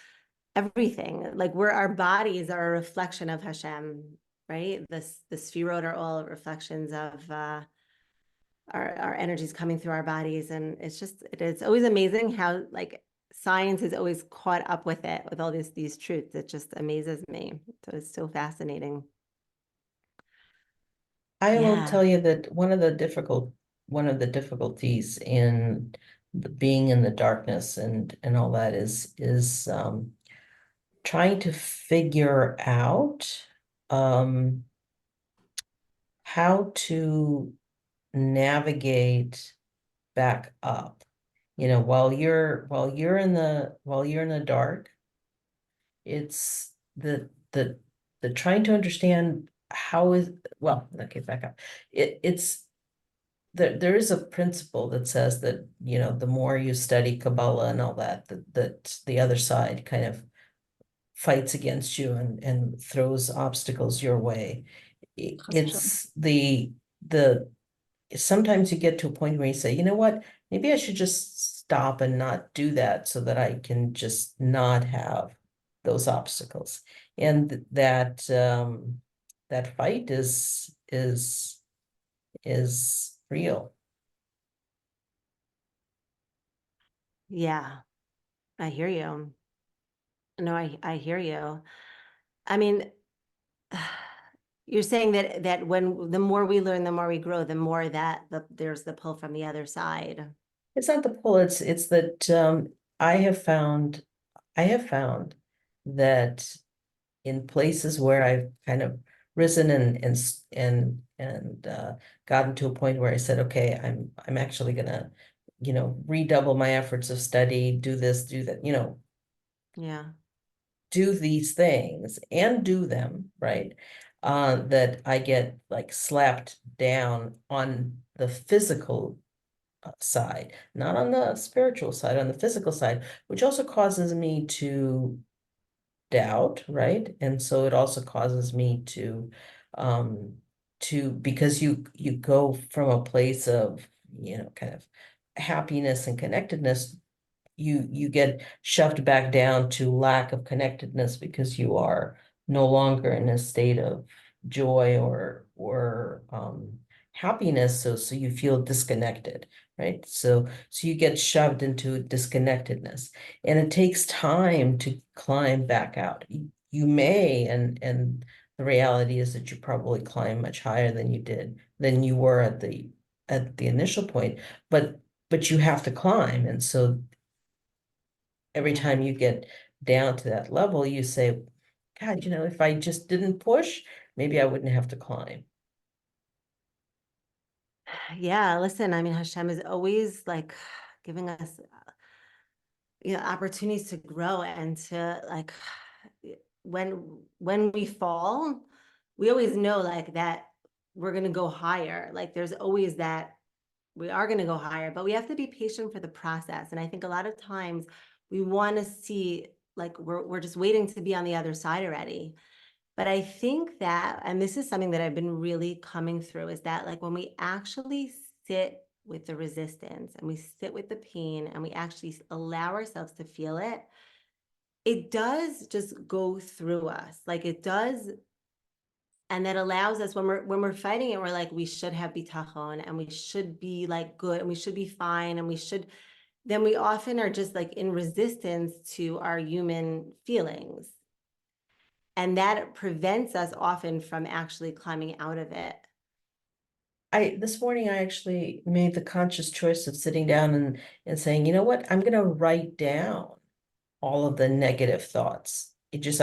everything. Like our bodies are a reflection of Hashem, right? The Sefirot are all reflections of our energies coming through our bodies. And it's always amazing how like science is always caught up with it, with all these truths. It just amazes me. So it's so fascinating. I will Yeah. tell you that one of the difficulties in being in the darkness and all that is trying to figure out how to navigate back up. While you're in the dark, it's the trying to understand back up. It's there is a principle that says that, the more you study Kabbalah and all that the other side kind of fights against you and throws obstacles your way. It's the sometimes you get to a point where you say, you know what, maybe I should just stop and not do that so that I can just not have those obstacles. And that fight is real. Yeah. I hear you. No, I hear you. I mean, you're saying that when the more we learn, the more we grow, the more that there's the pull from the other side. It's not the pull, it's that I have found that in places where I've kind of risen and gotten to a point where I said, okay, I'm actually gonna, redouble my efforts of study, do this, do that, Yeah. do these things and do them, right? That I get like slapped down on the physical side, not on the spiritual side, on the physical side, which also causes me to doubt, right? And so it also causes me because you go from a place of, kind of happiness and connectedness, you get shoved back down to lack of connectedness because you are no longer in a state of joy or happiness, so you feel disconnected, right? So you get shoved into disconnectedness, and it takes time to climb back out. You may, and the reality is that you probably climb much higher than you were at the initial point, but you have to climb. And so every Yeah. time you get down to that level, you say, God, if I just didn't push, maybe I wouldn't have to climb. Yeah, listen, I mean, Hashem is always like giving us, opportunities to grow and to like, when we fall, we always know like that we're going to go higher. Like there's always that we are going to go higher, but we have to be patient for the process. And I think a lot of times we want to see like we're just waiting to be on the other side already. But I think that, and this is something that I've been really coming through, is that like when we actually sit with the resistance and we sit with the pain and we actually allow ourselves to feel it, it does just go through us. Like it does. And that allows us when we're fighting it, we're like, we should have bitachon and we should be like good and we should be fine and then we often are just like in resistance to our human feelings. And that prevents us often from actually climbing out of it. This morning I actually made the conscious choice of sitting down and saying, you know what, I'm gonna write down all of the negative thoughts. I'm just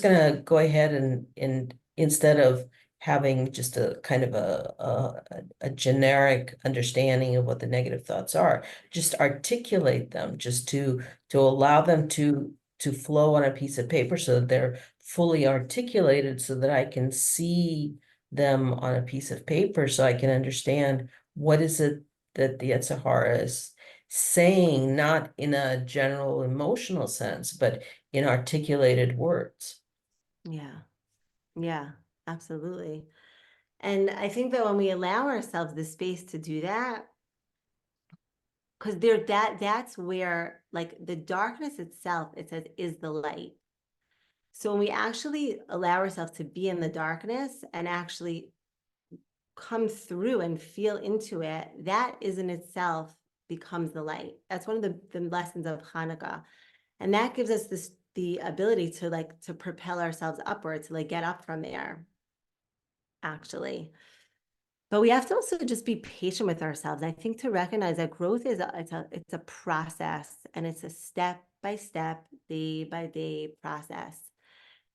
gonna go ahead and instead of having just a kind of a generic understanding of what the negative thoughts are, just articulate them, just to allow them to flow on a piece of paper so that they're fully articulated, so that I can see them on a piece of paper, so I can understand what is it that the Yetzer Hara is saying, not in a general emotional sense, but in articulated words. Yeah. Yeah, absolutely. And I think that when we allow ourselves the space to do that, because that's where like the darkness itself, it says, is the light. So when we actually allow ourselves to be in the darkness and actually come through and feel into it, that is in itself becomes the light. That's one of the lessons of Hanukkah. And that gives us the ability to propel ourselves upward, to like get up from there, actually. But we have to also just be patient with ourselves. I think to recognize that growth is it's a process, and it's a step by step, day by day process.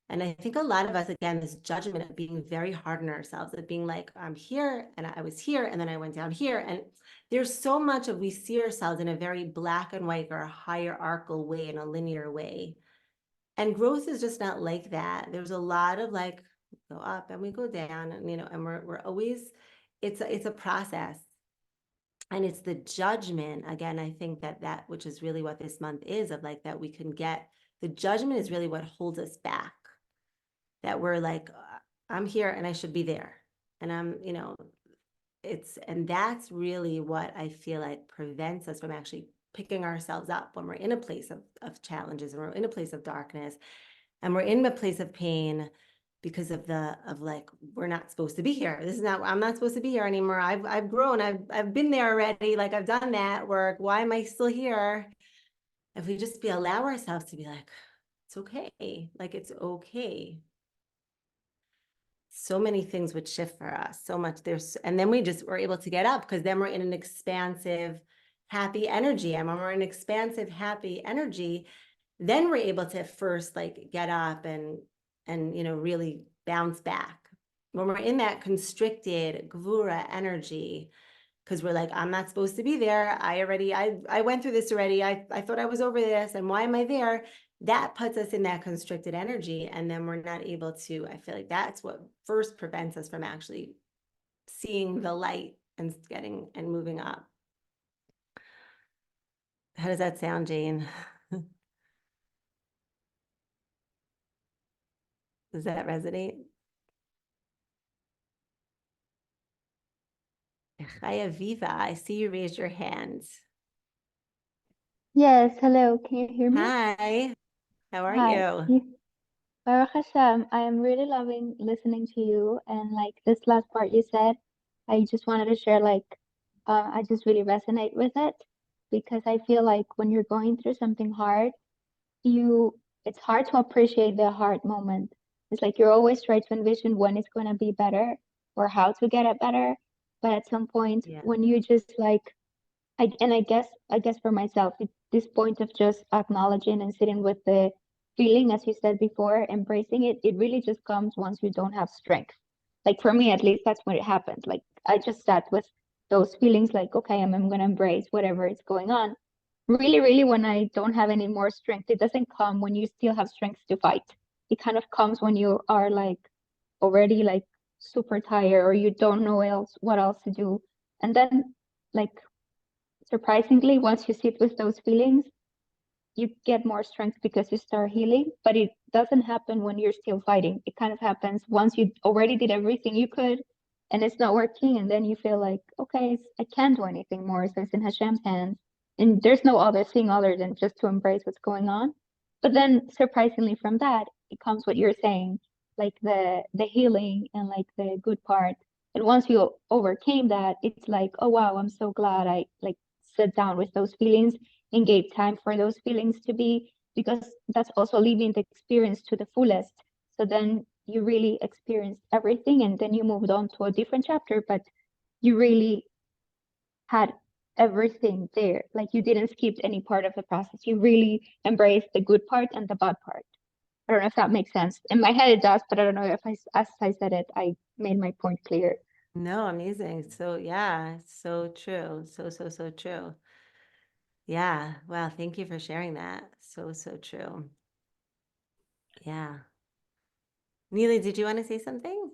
And I think a lot of us, again, this judgment of being very hard on ourselves, of being like, I'm here and I was here and then I went down here. And there's so much of we see ourselves in a very black and white or a hierarchical way, in a linear way. And growth is just not like that. There's a lot of like, go up and we go down, and and we're always, it's a process. And it's the judgment, again, I think that which is really what this month is, of like that we can get, the judgment is really what holds us back. That we're like, I'm here and I should be there. And and that's really what I feel like prevents us from actually picking ourselves up when we're in a place of challenges, and we're in a place of darkness, and we're in a place of pain, because of like, we're not supposed to be here. I'm not supposed to be here anymore. I've grown. I've been there already. Like I've done that work. Why am I still here? If we just allow ourselves to be like, it's okay. Like it's okay. So many things would shift for us. So much and then we're able to get up, because then we're in an expansive, happy energy. And when we're in expansive, happy energy, then we're able to first like get up and really bounce back. When we're in that constricted gvura energy, because we're like, I'm not supposed to be there. I went through this already. I thought I was over this, and why am I there? That puts us in that constricted energy, and then we're not able to, I feel like that's what first prevents us from actually seeing the light and getting and moving up. How does that sound, Jane? Does that resonate? Chaya Viva, I see you raised your hands. Yes, hello. Can you hear me? Hi, how are Hi. you? Baruch Hashem, I am really loving listening to you. And like this last part you said, I just wanted to share I just really resonate with it because I feel like when you're going through something hard, it's hard to appreciate the hard moment. It's like you're always trying to envision when it's going to be better or how to get it better. But at some point, Yeah. when you just I guess for myself, this point of just acknowledging and sitting with the feeling, as you said before, embracing it, it really just comes once you don't have strength. Like for me, at least, that's when it happened. Like I just sat with those feelings, like, okay, I'm gonna embrace whatever is going on. Really, really, when I don't have any more strength, it doesn't come when you still have strength to fight. It kind of comes when you are like already like super tired or you don't know what else to do. And then like surprisingly, once you sit with those feelings, you get more strength because you start healing, but it doesn't happen when you're still fighting. It kind of happens once you already did everything you could and it's not working. And then you feel like, okay, I can't do anything more. So it's in Hashem's hands. And there's no other thing other than just to embrace what's going on. But then surprisingly from that, it comes what you're saying, like the healing and like the good part. And once you overcame that, it's like, oh wow, I'm so glad I like sat down with those feelings and gave time for those feelings to be, because that's also living the experience to the fullest. So then you really experienced everything and then you moved on to a different chapter, but you really had everything there. Like you didn't skip any part of the process. You really embraced the good part and the bad part. I don't know if that makes sense. In my head it does, but I don't know if as I said it, I made my point clear. No, amazing. So yeah, so true. So true. Yeah. Wow. Thank you for sharing that. So true. Yeah. Neely, did you want to say something?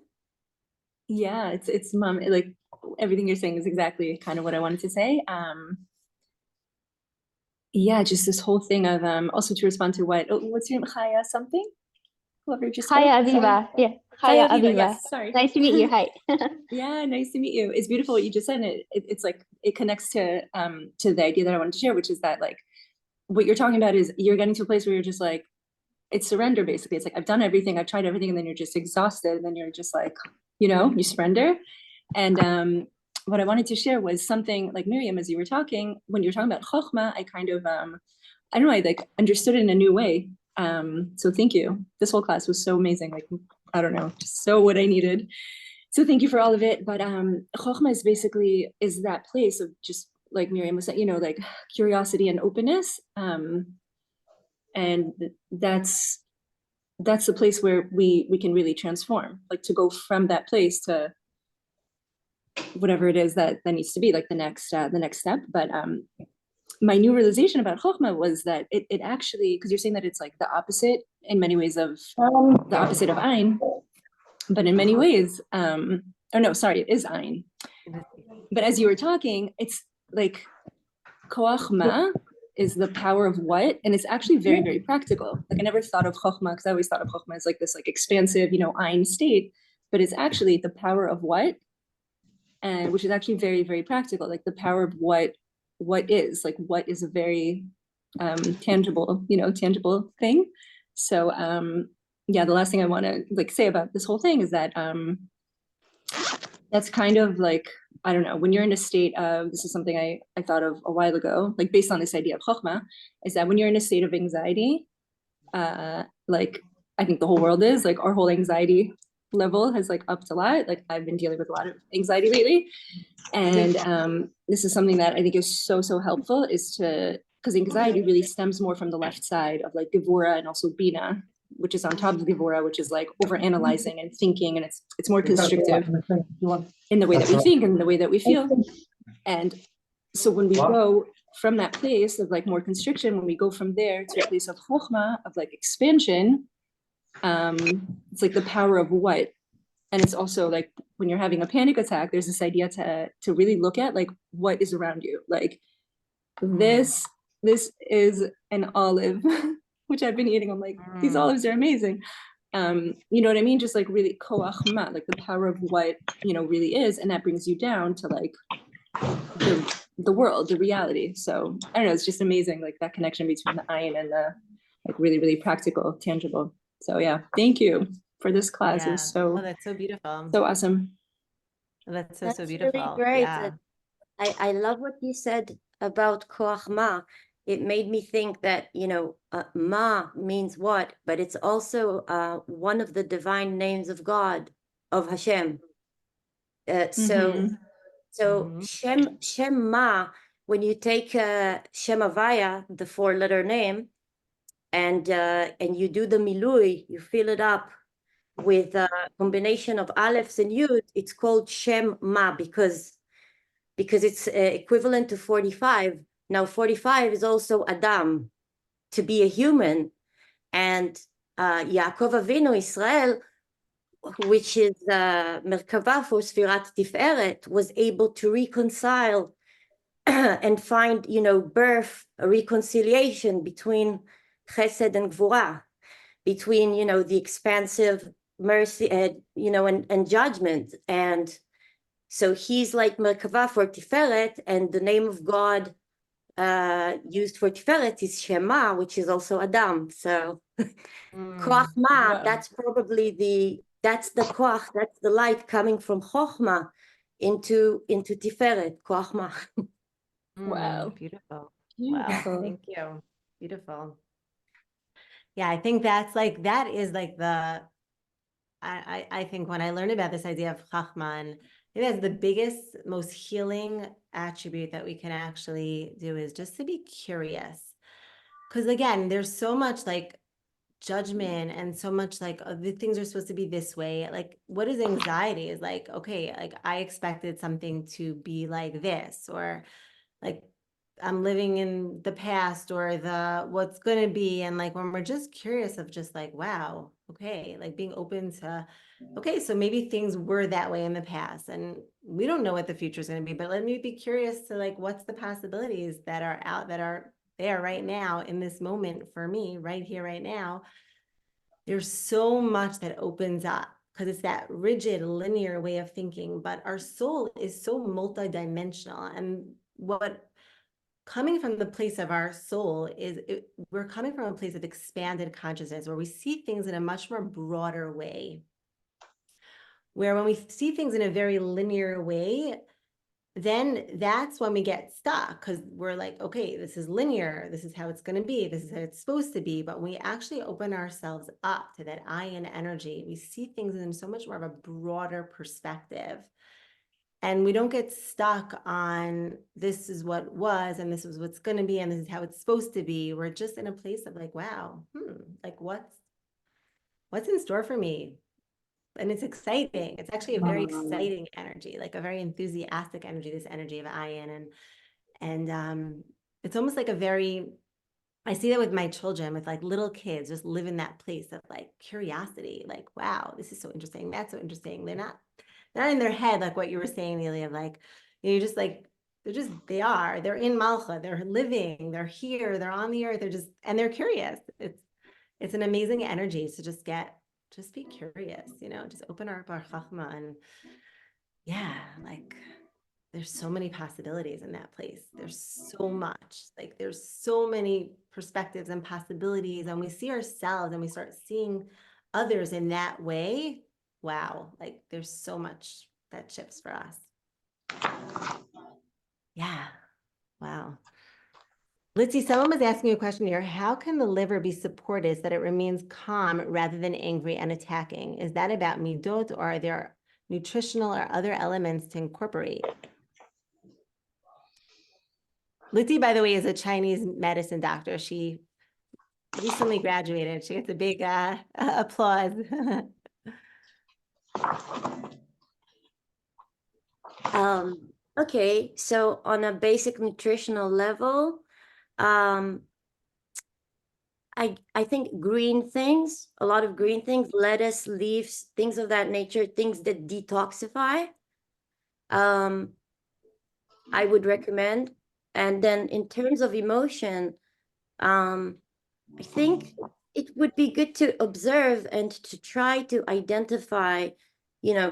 Yeah, it's mom, like everything you're saying is exactly kind of what I wanted to say. Yeah, just this whole thing of also to respond to what's your name? Chaya something? Whoever just spoke. Chaya Sorry. Aviva. Yeah. Chaya Chaya Aviva, Aviva. yes, sorry. Nice to meet you. Hi. Yeah, nice to meet you. It's beautiful what you just said. It's like it connects to the idea that I wanted to share, which is that like what you're talking about is you're getting to a place where you're just like, it's surrender basically. It's like I've done everything, I've tried everything, and then you're just exhausted, and then you're just like, you surrender. And what I wanted to share was something like Miriam, as you were talking, when you were talking about chokhmah, I kind of I don't know, I like understood it in a new way. So thank you. This whole class was so amazing. Like, I don't know, just so what I needed. So thank you for all of it. But chokhmah is basically that place of just like Miriam was saying, like curiosity and openness. And that's the place where we can really transform, like to go from that place to whatever it is that needs to be like the next step. But my new realization about chokhmah was that it actually, because you're saying that it's like the opposite in many ways of the opposite of ein, but in many ways, it is ein. But as you were talking, it's like koachma is the power of what, and it's actually very, very practical. Like I never thought of chokhmah, because I always thought of chokhmah as like this like expansive, ein state, but it's actually the power of what, and which is actually very, very practical, like the power of what is, like what is a very tangible thing. So yeah, the last thing I want to like say about this whole thing is that that's kind of like, I don't know, when you're in a state of, this is something I thought of a while ago, like based on this idea of chokhmah, is that when you're in a state of anxiety, like I think the whole world is, like our whole anxiety level has like upped a lot. Like I've been dealing with a lot of anxiety lately. And this is something that I think is so helpful, is because anxiety really stems more from the left side of like Gevura and also Bina, which is on top of Gevura, which is like over analyzing and thinking, and it's more constrictive in the way that we think and the way that we feel. And so when we go from that place of like more constriction, when we go from there to a place of chokhmah, of like expansion, it's like the power of what. And it's also like when you're having a panic attack, there's this idea to really look at like what is around you. Like this is an olive, which I've been eating. I'm like, these olives are amazing. You know what I mean? Just like really koach ma, like the power of what, you know, really is. And that brings you down to like the world, the reality. So I don't know, it's just amazing, like that connection between the ayin and the like really, really practical, tangible. So yeah, thank you for this class. It Yeah. was so, Oh, that's so beautiful. so awesome. That's so That's beautiful. really great. Yeah. I love what you said about koach ma. It made me think that, you know, ma means what, but it's also one of the divine names of God, of Hashem. Mhm. So Mhm. Shem Ma, when you take Shem Havaya, the 4-letter name, and you do the milui, you fill it up with a combination of Alephs and Yud, it's called Shem Ma because it's equivalent to 45. Now 45 is also Adam, to be a human, and Yaakov Avinu Israel, which is Merkava for Sfirat Tiferet, was able to reconcile and find, you know, birth, a reconciliation between Chesed and Gvura, between, you know, the expansive mercy, you know, and judgment. And so he's like Merkava for Tiferet, and the name of God used for Tiferet is Shema, which is also Adam. So Koach Ma, Wow. that's probably that's the Koach, that's the light coming from Chochma into Tiferet, Koach Ma. Wow. Beautiful. Wow. Beautiful. Thank you. Beautiful. Yeah, I think that's like, that is like I think when I learned about this idea of Chachma, and I think that's the biggest, most healing attribute that we can actually do is just to be curious. Because again, there's so much like judgment and so much like the things are supposed to be this way. Like, what is anxiety? Is like, okay, like I expected something to be like this, or like I'm living in the past or the what's going to be. And like when we're just curious of just like, wow, okay, like being open to, okay, so maybe things were that way in the past and we don't know what the future is going to be, but let me be curious to like, what's the possibilities that are out, that are there right now in this moment for me, right here, right now. There's so much that opens up because it's that rigid, linear way of thinking, but our soul is so multidimensional. And what coming from the place of our soul is we're coming from a place of expanded consciousness where we see things in a much more broader way. Where when we see things in a very linear way, then that's when we get stuck because we're like, okay, this is linear. This is how it's going to be. This is how it's supposed to be. But when we actually open ourselves up to that ayin energy, we see things in so much more of a broader perspective. And we don't get stuck on this is what was, and this is what's going to be, and this is how it's supposed to be. We're just in a place of like, wow, like what's in store for me? And it's exciting. It's actually a very exciting energy, like a very enthusiastic energy, this energy of ayin. And it's almost like a very, I see that with my children, with like little kids, just live in that place of like curiosity, like, wow, this is so interesting. That's so interesting. They're not in their head, like what you were saying, Neely, of like, you know, just like, they're in Malcha, they're living, they're here, they're on the earth, and they're curious. It's an amazing energy to just be curious, you know, just open our Chachma and yeah, like there's so many possibilities in that place. There's so much, like there's so many perspectives and possibilities, and we see ourselves and we start seeing others in that way. Wow, like there's so much that shifts for us. Yeah, wow. Litzy, someone was asking you a question here. How can the liver be supported so that it remains calm rather than angry and attacking? Is that about midot, or are there nutritional or other elements to incorporate? Litzy, by the way, is a Chinese medicine doctor. She recently graduated. She gets a big applause. Okay, so on a basic nutritional level, I think green things, a lot of green things, lettuce, leaves, things of that nature, things that detoxify, I would recommend. And then in terms of emotion, I think it would be good to observe and to try to identify, you know,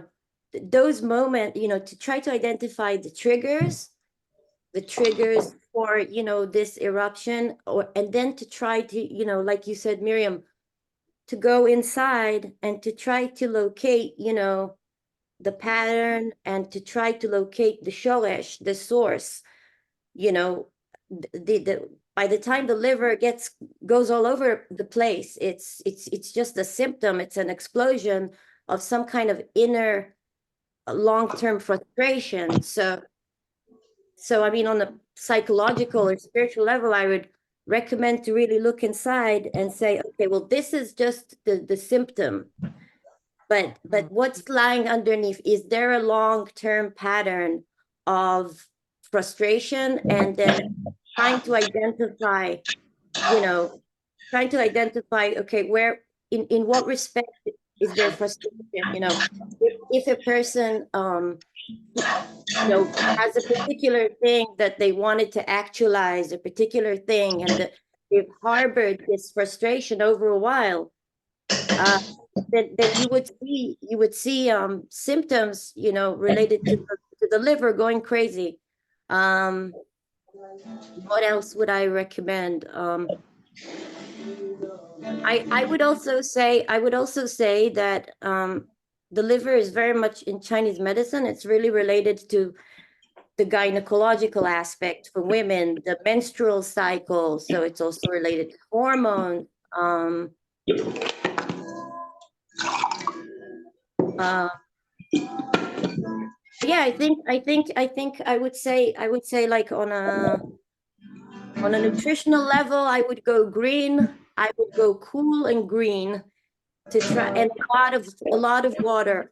those moments, you know, to try to identify the triggers for, you know, this eruption, and then to try to, you know, like you said, Miriam, to go inside and to try to locate, you know, the pattern, and to try to locate the shoresh, the source, you know, by the time the liver goes all over the place, it's just a symptom. It's an explosion of some kind of inner long-term frustration. So I mean, on a psychological or spiritual level, I would recommend to really look inside and say, okay, well, this is just the symptom. But what's lying underneath? Is there a long-term pattern of frustration? And then trying to identify, you know, okay, where, in what respect is there frustration? You know, if a person, you know, has a particular thing that they wanted to actualize, a particular thing, and they've harbored this frustration over a while, then you would see symptoms, you know, related to the liver going crazy. What else would I recommend? I would also say that the liver is very much in Chinese medicine. It's really related to the gynecological aspect for women, the menstrual cycle. So it's also related to hormones. Yeah, I think I would say like on a nutritional level, I would go green. I would go cool and green to try, and a lot of water.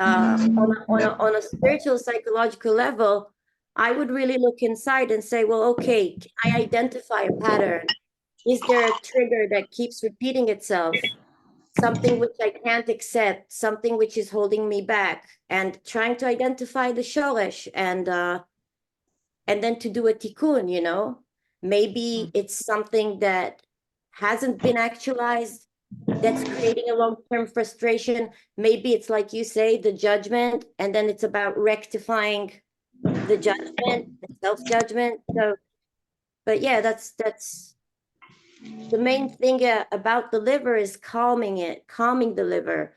On a spiritual psychological level, I would really look inside and say, well, okay, can I identify a pattern? Is there a trigger that keeps repeating itself? Something which I can't accept, something which is holding me back, and trying to identify the shoresh, and then to do a tikkun, you know. Maybe it's something that hasn't been actualized, that's creating a long-term frustration. Maybe it's like you say, the judgment, and then it's about rectifying the judgment, the self-judgment. So, but yeah, that's the main thing about the liver is calming the liver.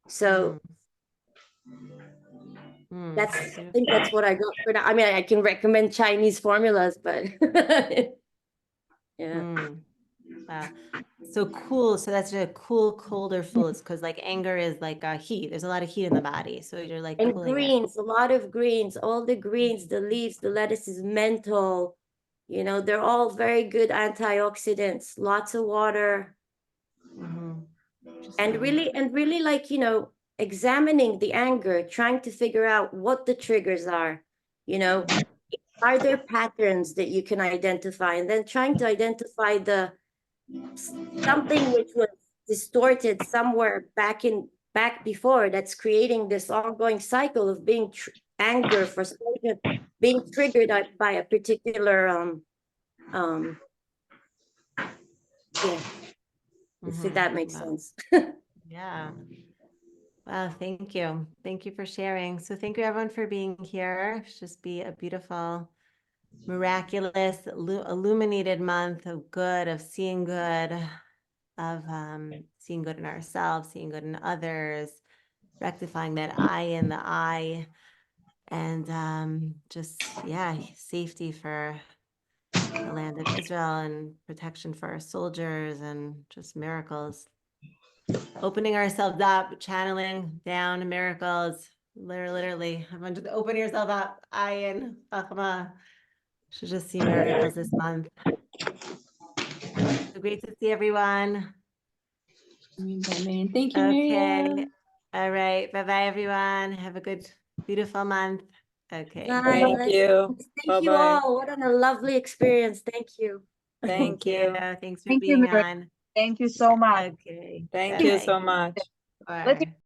So I think that's what I got for now. I mean, I can recommend Chinese formulas, but yeah. Wow. So cool. So that's a cool, colder foods, because like anger is like heat. There's a lot of heat in the body. So you're like And cooling greens, a lot of greens, all the greens, the leaves, the lettuces, menthol, you know, they're all very good antioxidants. Lots of water. And really like, you know, examining the anger, trying to figure out what the triggers are, you know, are there patterns that you can identify, and then trying to identify something which was distorted somewhere back before, that's creating this ongoing cycle of being anger, frustration, being triggered by a particular yeah. If that makes sense. Yeah. Wow, thank you. Thank you for sharing. So thank you everyone for being here. It's just be a beautiful, miraculous, illuminated month of good, of seeing good, of seeing good in ourselves, seeing good in others, rectifying that I in the I, and just, yeah, safety for the land of Israel and protection for our soldiers, and just miracles. Opening ourselves up, channeling down miracles, literally. Everyone just open yourself up. Ayin, Chachma. Should just see miracles this month. So great to see everyone. Thank you, Okay. Miriam. All right. Bye-bye, everyone. Have a good, beautiful month. Okay. Thank you. Thank you Bye-bye. all. What a lovely experience. Thank you. Thank you. Thanks for Thank you, being Miriam. on. Thank you so much. Okay. Thank you Bye-bye. so much. Bye.